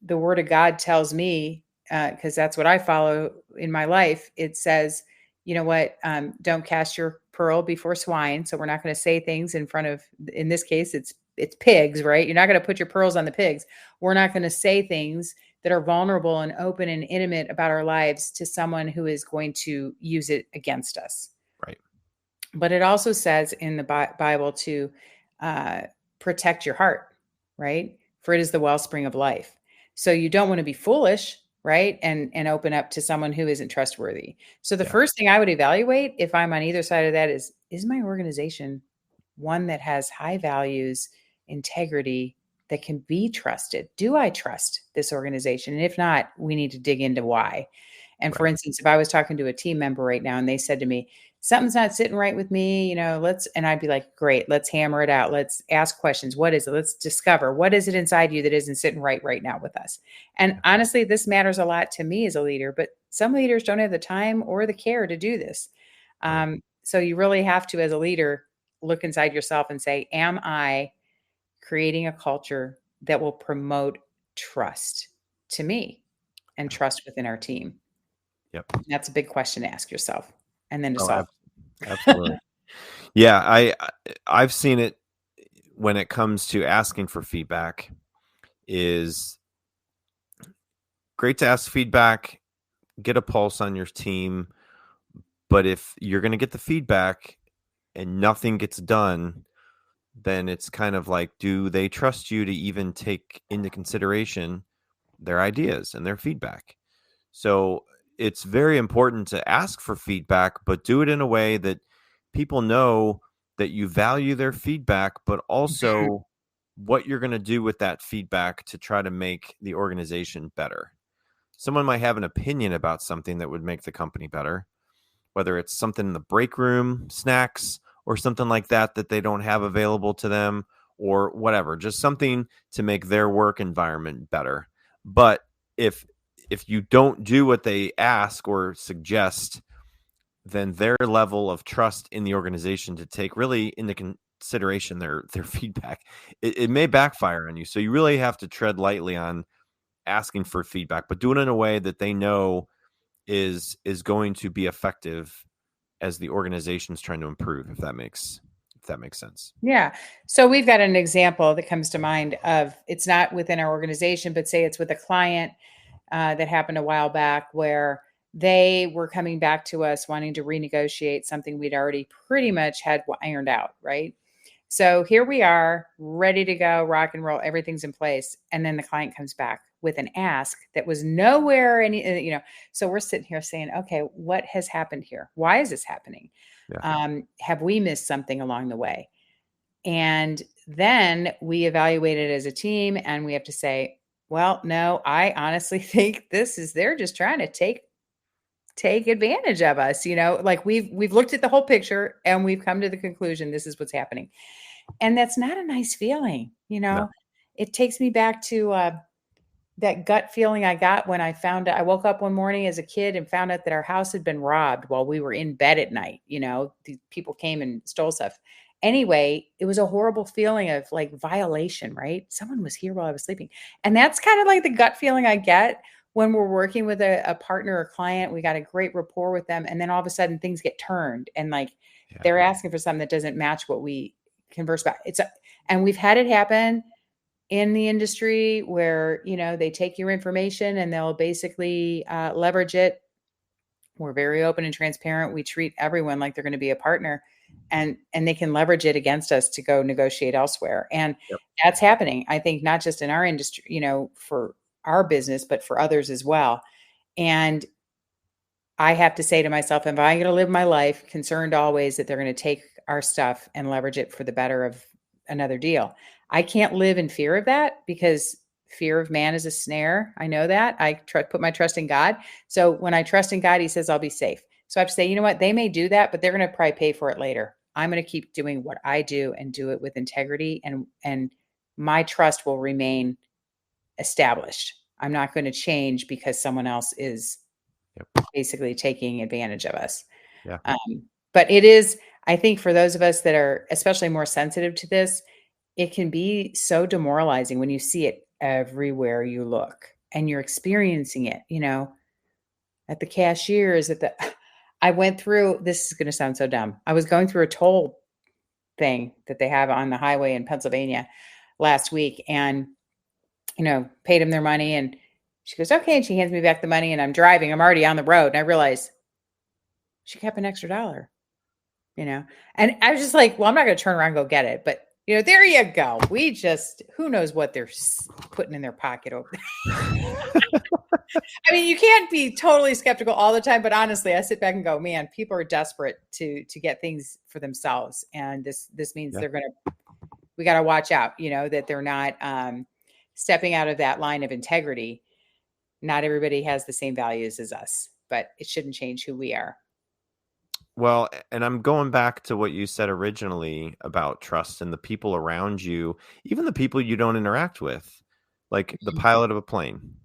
S2: the word of God tells me, because that's what I follow in my life, it says, you know what, don't cast your pearl before swine. So we're not going to say things in front of, in this case, it's pigs, right? You're not going to put your pearls on the pigs. We're not going to say things that are vulnerable and open and intimate about our lives to someone who is going to use it against us.
S1: Right.
S2: But it also says in the Bible to uh, protect your heart, right? For it is the wellspring of life. So you don't want to be foolish, right? And open up to someone who isn't trustworthy. So the
S1: Yeah.
S2: first thing I would evaluate, if I'm on either side of that, is my organization one that has high values, integrity, that can be trusted? Do I trust this organization? And if not, we need to dig into why. And for
S1: Right.
S2: instance, if I was talking to a team member right now and they said to me, something's not sitting right with me, and I'd be like, great, let's hammer it out. Let's ask questions. What is it? Let's discover what is it inside you that isn't sitting right now with us. And honestly, this matters a lot to me as a leader, but some leaders don't have the time or the care to do this. So you really have to, as a leader, look inside yourself and say, am I creating a culture that will promote trust to me and trust within our team?
S1: Yep.
S2: That's a big question to ask yourself and then to
S1: Oh,
S2: solve.
S1: absolutely. Yeah, I've seen it when it comes to asking for feedback. Is great to ask feedback, get a pulse on your team, but if you're going to get the feedback and nothing gets done, then it's kind of like, do they trust you to even take into consideration their ideas and their feedback? So it's very important to ask for feedback, but do it in a way that people know that you value their feedback, but also what you're going to do with that feedback to try to make the organization better. Someone might have an opinion about something that would make the company better, whether it's something in the break room, snacks, or something like that that they don't have available to them, or whatever, just something to make their work environment better. But if you don't do what they ask or suggest, then their level of trust in the organization to take really into consideration their feedback, it may backfire on you. So you really have to tread lightly on asking for feedback, but do it in a way that they know is going to be effective as the organization's trying to improve, if that makes sense.
S2: Yeah. So we've got an example that comes to mind of, it's not within our organization, but say it's with a client that happened a while back where they were coming back to us wanting to renegotiate something we'd already pretty much had ironed out, right? So here we are, ready to go, rock and roll, everything's in place. And then the client comes back with an ask that was nowhere so we're sitting here saying, okay, what has happened here? Why is this happening?
S1: Yeah.
S2: Have we missed something along the way? And then we evaluate it as a team and we have to say, well, no, I honestly think they're just trying to take advantage of us. Like we've looked at the whole picture and we've come to the conclusion, this is what's happening. And that's not a nice feeling.
S1: No.
S2: It takes me back to that gut feeling I got when I found out. I woke up one morning as a kid and found out that our house had been robbed while we were in bed at night. These people came and stole stuff. Anyway, it was a horrible feeling of like violation, right? Someone was here while I was sleeping. And that's kind of like the gut feeling I get when we're working with a partner or client. We got a great rapport with them. And then all of a sudden things get turned and they're asking for something that doesn't match what we converse about. And we've had it happen in the industry where, they take your information and they'll basically leverage it. We're very open and transparent. We treat everyone like they're going to be a partner, and they can leverage it against us to go negotiate elsewhere. And that's happening, I think, not just in our industry, for our business, but for others as well. And I have to say to myself, if I'm going to live my life concerned always that they're going to take our stuff and leverage it for the better of another deal, I can't live in fear of that, because fear of man is a snare. I know that. I put my trust in God. So when I trust in God, he says I'll be safe. So I have to say, you know what? They may do that, but they're going to probably pay for it later. I'm going to keep doing what I do and do it with integrity, and my trust will remain established. I'm not going to change because someone else is basically taking advantage of us.
S1: Yeah.
S2: But it is, I think, for those of us that are especially more sensitive to this, it can be so demoralizing when you see it everywhere you look and you're experiencing it, at the cashiers, I went through, this is going to sound so dumb. I was going through a toll thing that they have on the highway in Pennsylvania last week, and, paid them their money, and she goes, okay. And she hands me back the money, and I'm driving, I'm already on the road. And I realized she kept an extra $1, and I was just like, well, I'm not going to turn around and go get it, but there you go. Who knows what they're putting in their pocket over there. I mean, you can't be totally skeptical all the time, but honestly, I sit back and go, man, people are desperate to get things for themselves. And this means we got to watch out, that they're not stepping out of that line of integrity. Not everybody has the same values as us, but it shouldn't change who we are.
S1: Well, and I'm going back to what you said originally about trust and the people around you, even the people you don't interact with, like the
S2: Mhm.
S1: pilot of a plane,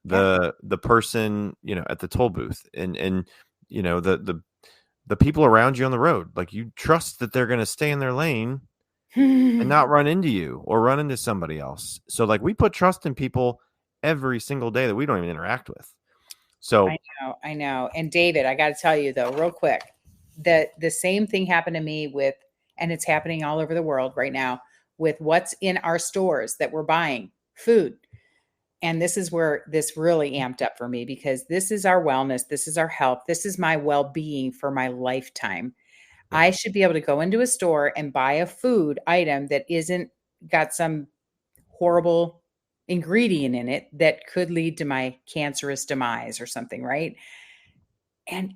S2: Yeah.
S1: the person, at the toll booth, and the people around you on the road. Like, you trust that they're going to stay in their lane and not run into you or run into somebody else. So like, we put trust in people every single day that we don't even interact with. So
S2: I know. And David, I got to tell you though, real quick, that the same thing happened to me with, and it's happening all over the world right now with what's in our stores that we're buying food. And this is where this really amped up for me because this is our wellness. This is our health. This is my well being for my lifetime.
S1: yeah,
S2: I should be able to go into a store and buy a food item that isn't got some horrible ingredient in it that could lead to my cancerous demise or something, right? And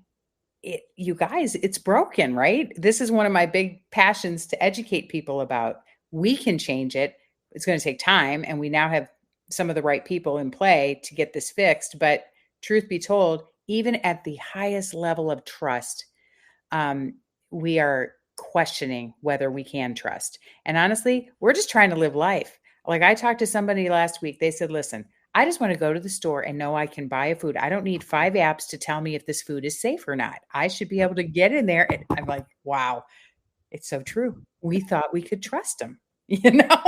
S2: you guys, it's broken, right? This is one of my big passions to educate people about. We can change it. It's going to take time, and we now have some of the right people in play to get this fixed. But truth be told, even at the highest level of trust, um, we are questioning whether we can trust. And honestly, we're just trying to live life. Like I talked to somebody last week, they said, listen, I just want to go to the store and know I can buy a food. I don't need 5 apps to tell me if this food is safe or not. I should be
S1: yeah,
S2: able to get in there. And I'm like, wow, it's so true. We thought we could trust them, you know?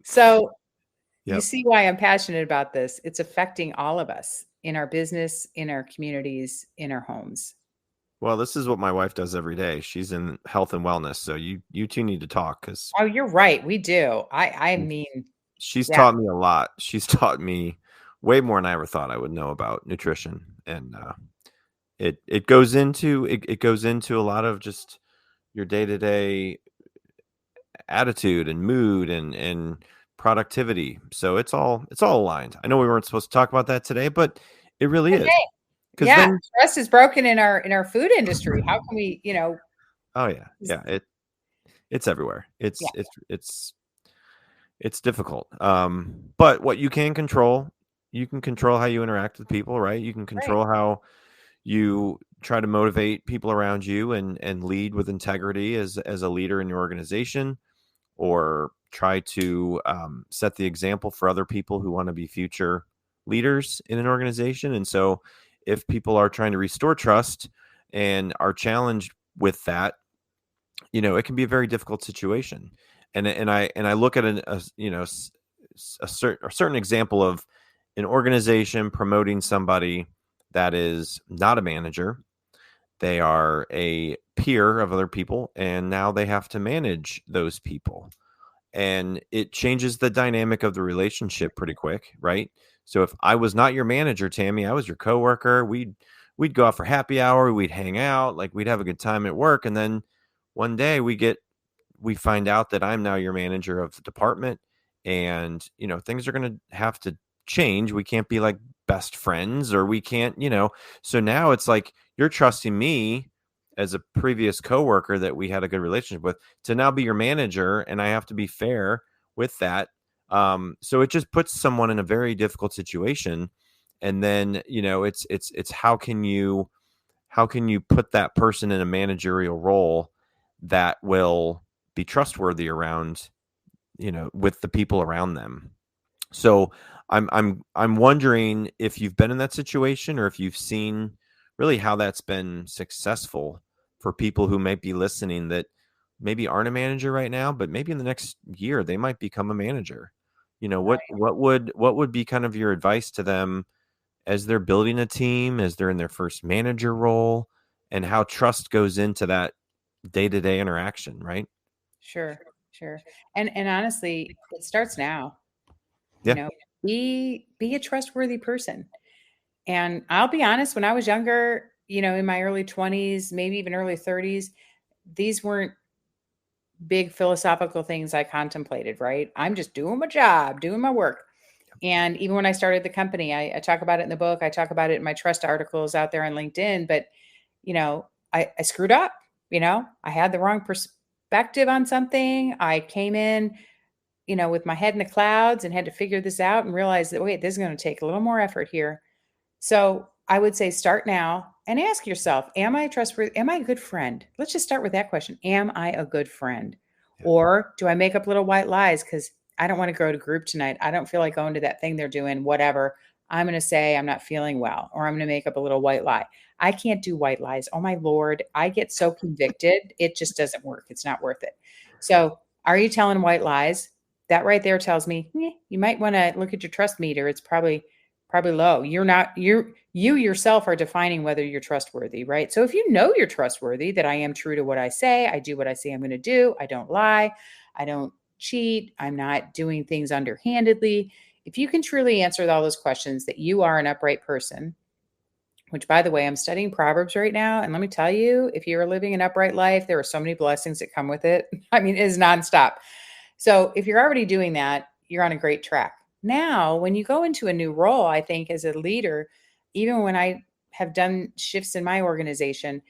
S2: So you
S1: yep.
S2: see why I'm passionate about this. It's affecting all of us in our business, in our communities, in our homes.
S1: Well, this is what my wife does every day. She's in health and wellness, so you two need to talk because
S2: Oh, you're right. We do. I mean,
S1: she's
S2: yeah,
S1: taught me a lot. She's taught me way more than I ever thought I would know about nutrition, and it goes into it goes into a lot of just your day to day attitude and mood and productivity. So it's all aligned. I know we weren't supposed to talk about that today, but it really is,
S2: okay.
S1: because
S2: Yeah,
S1: then
S2: trust is broken in our food industry. How can we,
S1: oh yeah,
S2: s-
S1: yeah, it's everywhere.
S2: yeah,
S1: It's difficult. But what you can control, you can control how you interact with people, right? You can
S2: right.
S1: control how you try to motivate people around you and lead with integrity as a leader in your organization, or try to set the example for other people who want to be future leaders in an organization. And so, if people are trying to restore trust and are challenged with that, it can be a very difficult situation. And I look at a certain example of an organization promoting somebody that is not a manager. They are a peer of other people, and now they have to manage those people, and it changes the dynamic of the relationship pretty quick, right? So if I was not your manager, Tammy, I was your coworker, we'd go out for happy hour, we'd hang out, like we'd have a good time at work, and then one day we find out that I'm now your manager of the department, and things are going to have to change. We can't be like best friends, or we can't, so now it's like you're trusting me as a previous coworker that we had a good relationship with to now be your manager, and I have to be fair with that. So it just puts someone in a very difficult situation, and then it's how can you put that person in a managerial role that will be trustworthy around, with the people around them. So I'm wondering if you've been in that situation, or if you've seen really how that's been successful for people who might be listening that maybe aren't a manager right now, but maybe in the next year they might become a manager. What would be kind of your advice to them as they're building a team, as they're in their first manager role, and how trust goes into that day-to-day interaction, right?
S2: Sure, sure. And honestly, it starts now. You
S1: Yeah.
S2: know, be a trustworthy person. And I'll be honest, when I was younger, in my early 20s, maybe even early 30s, these weren't big philosophical things I contemplated, right? I'm just doing my job, doing my work. And even when I started the company, I talk about it in the book. I talk about it in my trust articles out there on LinkedIn. But, I screwed up. I had the wrong perspective on something. I came in, with my head in the clouds and had to figure this out and realize that, wait, this is going to take a little more effort here. So I would say start now. and ask yourself, am I trustworthy? Am I a good friend? Let's just start with that question. Am I a good friend?
S1: Yeah.
S2: Or do I make up little white lies because I don't want to go to group tonight? I don't feel like going to that thing they're doing, whatever. I'm going to say I'm not feeling well, or I'm going to make up a little white lie. I can't do white lies. Oh my Lord. I get so convicted. It just doesn't work. It's not worth it. So are you telling white lies? That right there tells me you might want to look at your trust meter. It's probably low. You yourself are defining whether you're trustworthy, right? So if you know you're trustworthy, that I am true to what I say, I do what I say I'm going to do, I don't lie, I don't cheat, I'm not doing things underhandedly. If you can truly answer all those questions, that you are an upright person, which by the way, I'm studying Proverbs right now. And let me tell you, if you're living an upright life, there are so many blessings that come with it. I mean, it is nonstop. So if you're already doing that, you're on a great track. Now, when you go into a new role, I think as a leader, even when I have done shifts in my organization,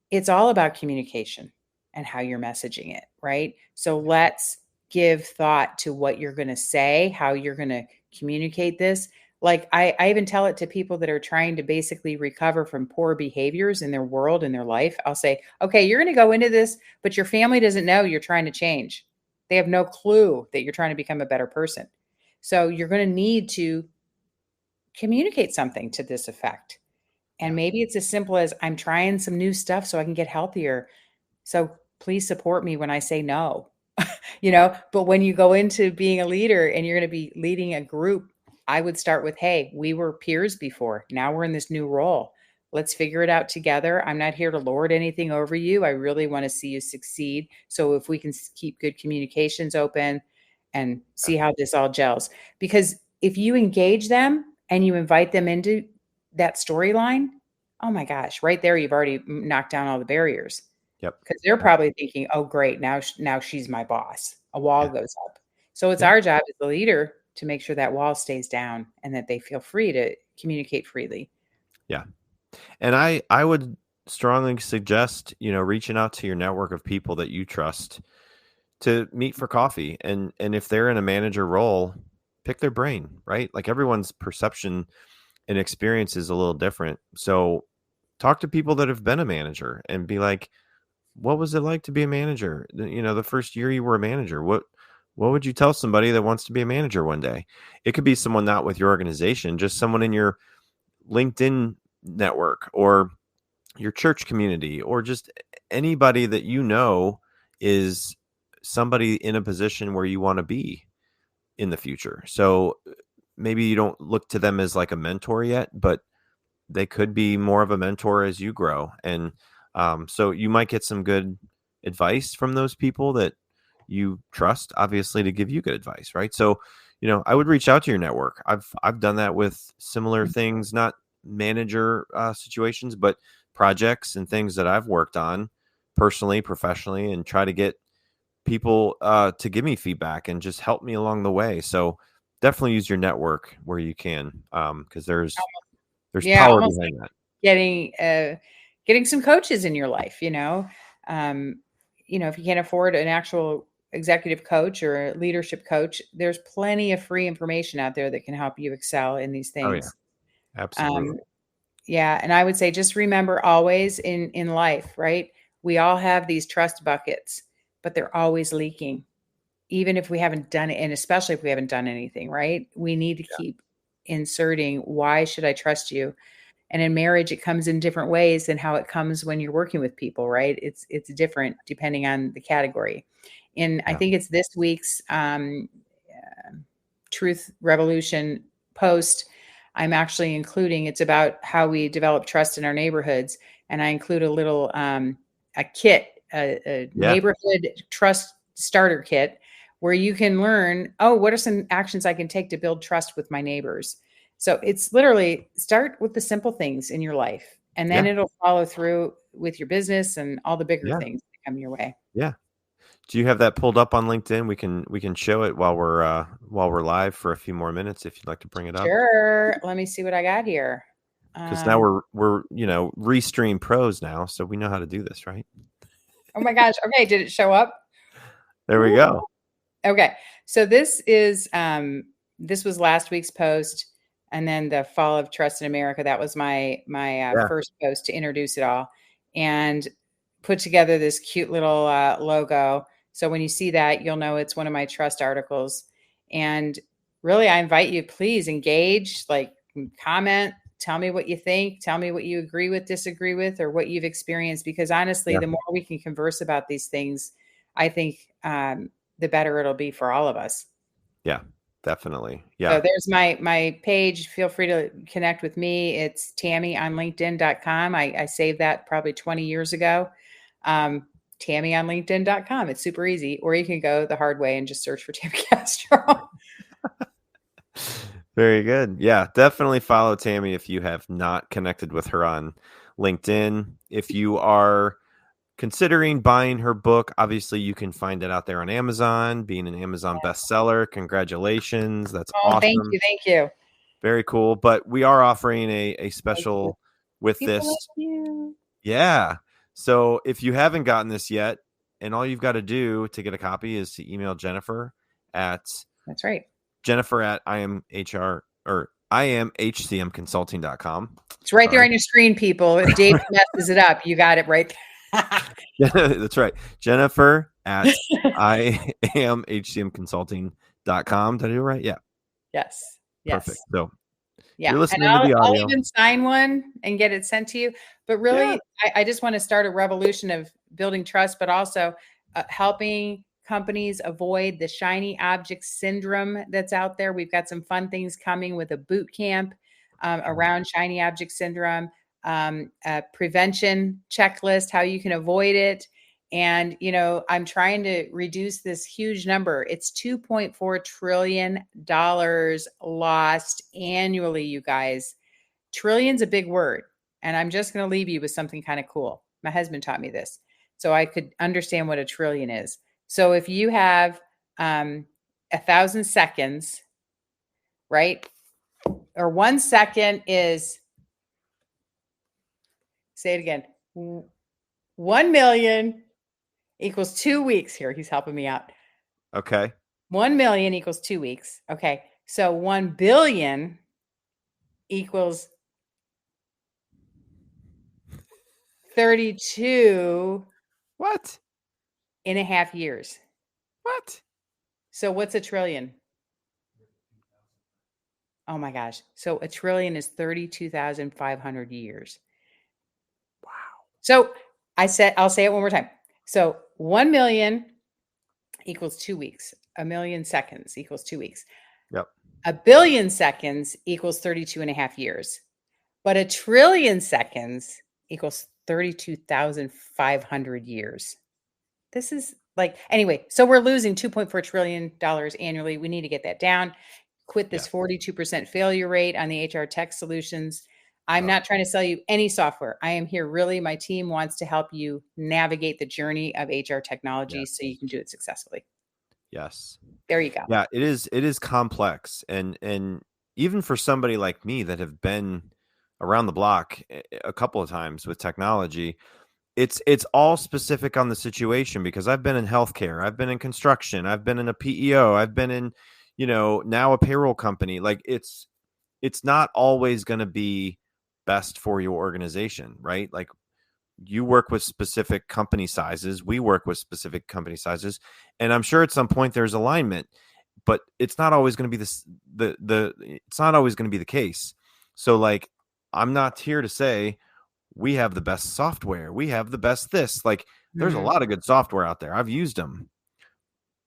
S2: it's all about communication and how you're messaging it, right? So let's give thought to what you're going to say, how you're going to communicate this. Like I even tell it to people that are trying to basically recover from poor behaviors in their world, in their life. I'll say, okay, you're going to go into this, but your family doesn't know you're trying to change. They have no clue that you're trying to become a better person. So you're going to need to communicate something to this effect. And maybe it's as simple as I'm trying some new stuff so I can get healthier. So please support me when I say no. But when you go into being a leader and you're going to be leading a group, I would start with, hey, we were peers before. Now we're in this new role. Let's figure it out together. I'm not here to lord anything over you. I really want to see you succeed. So if we can keep good communications open and see how this all gels, because if you engage them and you invite them into that storyline, oh my gosh, right there, you've already knocked down all the barriers.
S1: Yep.
S2: Because they're probably thinking, oh, great, now she's my boss. A wall goes up. So it's our job as the leader to make sure that wall stays down and that they feel free to communicate freely.
S1: Yeah. And I would strongly suggest, reaching out to your network of people that you trust to meet for coffee. And if they're in a manager role, pick their brain, right? Like everyone's perception and experience is a little different. So talk to people that have been a manager and be like, what was it like to be a manager? The first year you were a manager, what would you tell somebody that wants to be a manager one day? It could be someone not with your organization, just someone in your LinkedIn network or your church community, or just anybody that is somebody in a position where you want to be in the future. So maybe you don't look to them as like a mentor yet, but they could be more of a mentor as you grow. And so you might get some good advice from those people that you trust, obviously, to give you good advice, right? So, I would reach out to your network. I've done that with similar things, not manager situations, but projects and things that I've worked on personally, professionally, and try to get people to give me feedback and just help me along the way. So definitely use your network where you can, because there's power behind that.
S2: Getting some coaches in your life, if you can't afford an actual executive coach or a leadership coach, there's plenty of free information out there that can help you excel in these things.
S1: Oh, yeah. Absolutely.
S2: And I would say, just remember always in life, right? We all have these trust buckets, but they're always leaking, even if we haven't done it, and especially if we haven't done anything, right? We need to keep inserting, why should I trust you? And in marriage, it comes in different ways than how it comes when you're working with people, right? It's different depending on the category. And I think it's this week's Truth Revolution post, I'm actually including, it's about how we develop trust in our neighborhoods. And I include a little, a kit, a neighborhood trust starter kit, where you can learn, what are some actions I can take to build trust with my neighbors? So it's literally start with the simple things in your life, and then it'll follow through with your business and all the bigger things that come your way.
S1: Yeah. Do you have that pulled up on LinkedIn? We can show it while we're live for a few more minutes if you'd like to bring it up.
S2: Sure. Let me see what I got here.
S1: Because now we're Restream pros now, so we know how to do this, right?
S2: Oh my gosh. Okay. Did it show up?
S1: There we go.
S2: Okay. So this is this was last week's post. and then the fall of trust in America. That was my first post to introduce it all, and put together this cute little logo. So when you see that, you'll know it's one of my trust articles. And really, I invite you, please engage, like comment, tell me what you think, tell me what you agree with, disagree with, or what you've experienced. Because honestly, the more we can converse about these things, I think the better it'll be for all of us.
S1: Yeah, definitely. Yeah.
S2: So there's my page. Feel free to connect with me. It's Tammy on LinkedIn.com. I saved that probably 20 years ago. Tammy on LinkedIn.com. It's super easy. Or you can go the hard way and just search for Tammy Castro.
S1: Very good. Yeah, definitely follow Tammy if you have not connected with her on LinkedIn. If you are considering buying her book, obviously you can find it out there on Amazon, being an Amazon bestseller. Congratulations. That's awesome.
S2: Thank you.
S1: Very cool. But we are offering a special with
S2: People
S1: this.
S2: like you.
S1: Yeah. So if you haven't gotten this yet, and all you've got to do to get a copy is to email Jennifer at
S2: That's right.
S1: Jennifer at IamHCMconsulting.com.
S2: It's right there on your screen, people. If Dave messes it up, you got it right there.
S1: That's right. Jennifer at IamHCMconsulting.com. Did I do it right? Yeah.
S2: Yes.
S1: Perfect. So
S2: yeah.
S1: you're listening
S2: and
S1: to the audio.
S2: I'll even sign one and get it sent to you. But really, I just want to start a revolution of building trust, but also helping companies avoid the shiny object syndrome that's out there. We've got some fun things coming with a boot camp around shiny object syndrome, a prevention checklist, how you can avoid it. And, I'm trying to reduce this huge number. It's $2.4 trillion lost annually, you guys. Trillion's a big word. And I'm just going to leave you with something kind of cool. My husband taught me this, so I could understand what a trillion is. So if you have 1,000 seconds, right? Or 1 second is, say it again, 1 million equals 2 weeks. Here, he's helping me out.
S1: Okay.
S2: 1 million equals 2 weeks. Okay. So 1 billion equals 32 and a half years.
S1: What?
S2: So what's a trillion? Oh my gosh. So a trillion is 32,500 years. Wow. So I'll say it one more time. So 1 million equals 2 weeks. 1 million seconds equals 2 weeks.
S1: Yep.
S2: 1 billion seconds equals 32 and a half years. But a trillion seconds equals 32,500 years. This is anyway, so we're losing $2.4 trillion annually. We need to get that down. Quit this 42% failure rate on the HR tech solutions. I'm not trying to sell you any software. I am here really. My team wants to help you navigate the journey of HR technology so you can do it successfully.
S1: Yes.
S2: There you go.
S1: Yeah, it is complex. And even for somebody like me that have been around the block a couple of times with technology, it's all specific on the situation, because I've been in healthcare, I've been in construction, I've been in a PEO, I've been in, now a payroll company. Like it's not always going to be best for your organization, right? Like you work with specific company sizes, we work with specific company sizes, and I'm sure at some point there's alignment, but it's not always going to be it's not always going to be the case. So like, I'm not here to say we have the best software, we have the best this. Like there's a lot of good software out there. I've used them.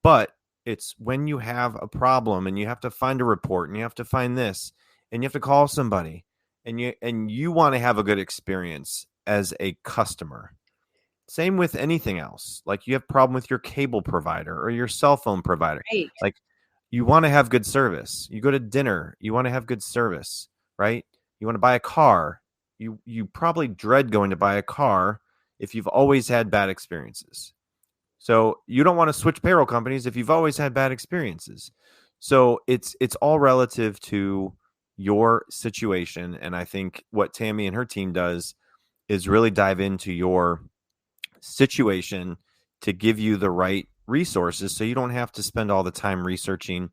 S1: But it's when you have a problem and you have to find a report and you have to find this and you have to call somebody and you want to have a good experience as a customer. Same with anything else. Like you have a problem with your cable provider or your cell phone provider.
S2: Right.
S1: Like you want to have good service. You go to dinner, you want to have good service, right? You want to buy a car. You probably dread going to buy a car if you've always had bad experiences. So you don't want to switch payroll companies if you've always had bad experiences. So it's all relative to your situation. And I think what Tammy and her team does is really dive into your situation to give you the right resources so you don't have to spend all the time researching,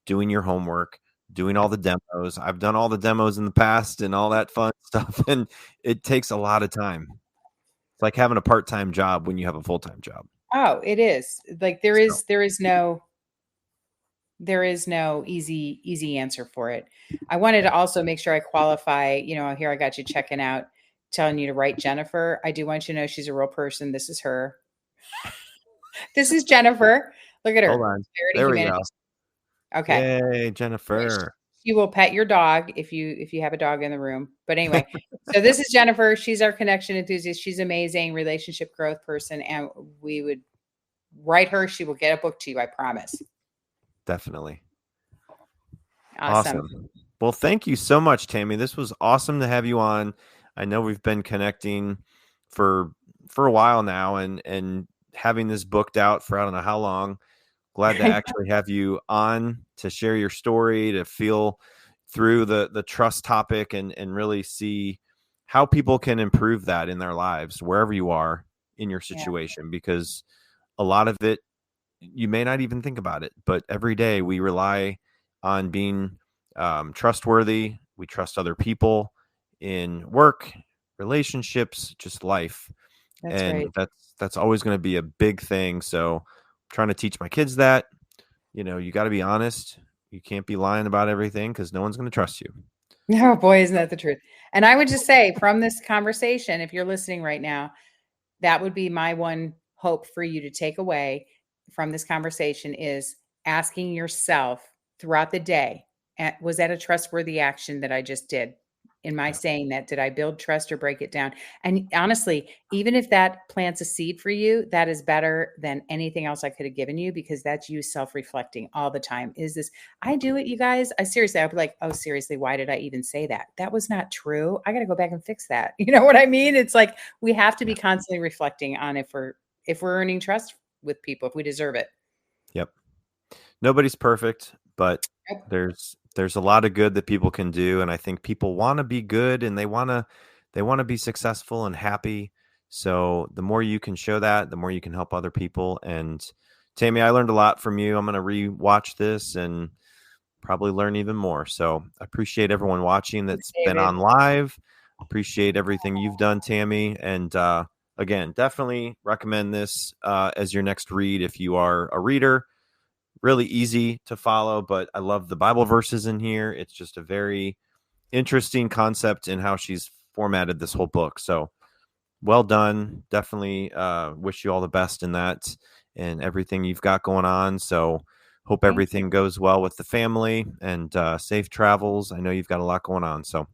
S1: doing your homework, doing all the demos. I've done all the demos in the past and all that fun stuff, and it takes a lot of time. It's like having a part-time job when you have a full-time job.
S2: Oh, it is. Like there
S1: So,
S2: is no easy answer for it. I wanted to also make sure I qualify, here I got you checking out, telling you to write Jennifer. I do want you to know she's a real person. This is her. This is Jennifer. Look at
S1: hold
S2: her.
S1: on.
S2: Charity
S1: There we go.
S2: Humanities. Okay.
S1: Yay, Jennifer.
S2: She will pet your dog if you have a dog in the room. But anyway, so this is Jennifer. She's our connection enthusiast. She's amazing relationship growth person, and we would write her. She will get a book to you. I promise.
S1: Definitely.
S2: Awesome.
S1: Well, thank you so much, Tammy. This was awesome to have you on. I know we've been connecting for a while now, and having this booked out for I don't know how long. Glad to actually have you on to share your story, to feel through the trust topic, and really see how people can improve that in their lives wherever you are in your situation, because a lot of it you may not even think about it, but every day we rely on being trustworthy. We trust other people in work, relationships, just life.
S2: That's
S1: And
S2: right.
S1: that's always going to be a big thing. So I'm trying to teach my kids that, you got to be honest. You can't be lying about everything because no one's going to trust you.
S2: Oh boy, isn't that the truth? And I would just say from this conversation, if you're listening right now, that would be my one hope for you to take away from this conversation is asking yourself throughout the day, was that a trustworthy action that I just did? In my
S1: Yeah.
S2: saying that, did I build trust or break it down? And honestly, even if that plants a seed for you, that is better than anything else I could have given you, because that's you self-reflecting all the time. Is this, I do it, you guys. I'd be like, oh, seriously, why did I even say that? That was not true. I got to go back and fix that. You know what I mean? It's like we have to be constantly reflecting on if we're earning trust with people, if we deserve it.
S1: Yep. Nobody's perfect, but
S2: Yep.
S1: there's a lot of good that people can do, and I think people want to be good, and they want to be successful and happy. So the more you can show that, the more you can help other people. And Tammy, I learned a lot from you. I'm going to re-watch this and probably learn even more. So I appreciate everyone watching that's been
S2: David.
S1: on live. Appreciate everything you've done, Tammy. And again, definitely recommend this as your next read if you are a reader. Really easy to follow, but I love the Bible verses in here. It's just a very interesting concept in how she's formatted this whole book. So well done. Definitely wish you all the best in that and everything you've got going on. So hope everything goes well with the family, and safe travels. I know you've got a lot going on. So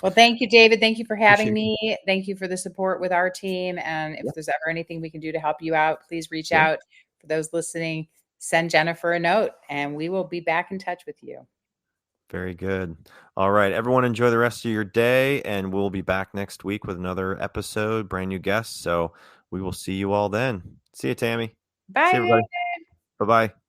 S2: Well, thank you, David. Thank you for having
S1: appreciate
S2: me. Thank you for the support with our team. And if
S1: it.
S2: there's ever anything we can do to help you out, please reach
S1: Yeah.
S2: out. For those listening, send Jennifer a note and we will be back in touch with you.
S1: Very good. All right, everyone, enjoy the rest of your day, and we'll be back next week with another episode, brand new guests. So we will see you all then. See you, Tammy. See
S2: Bye.
S1: you, everybody. Bye-bye.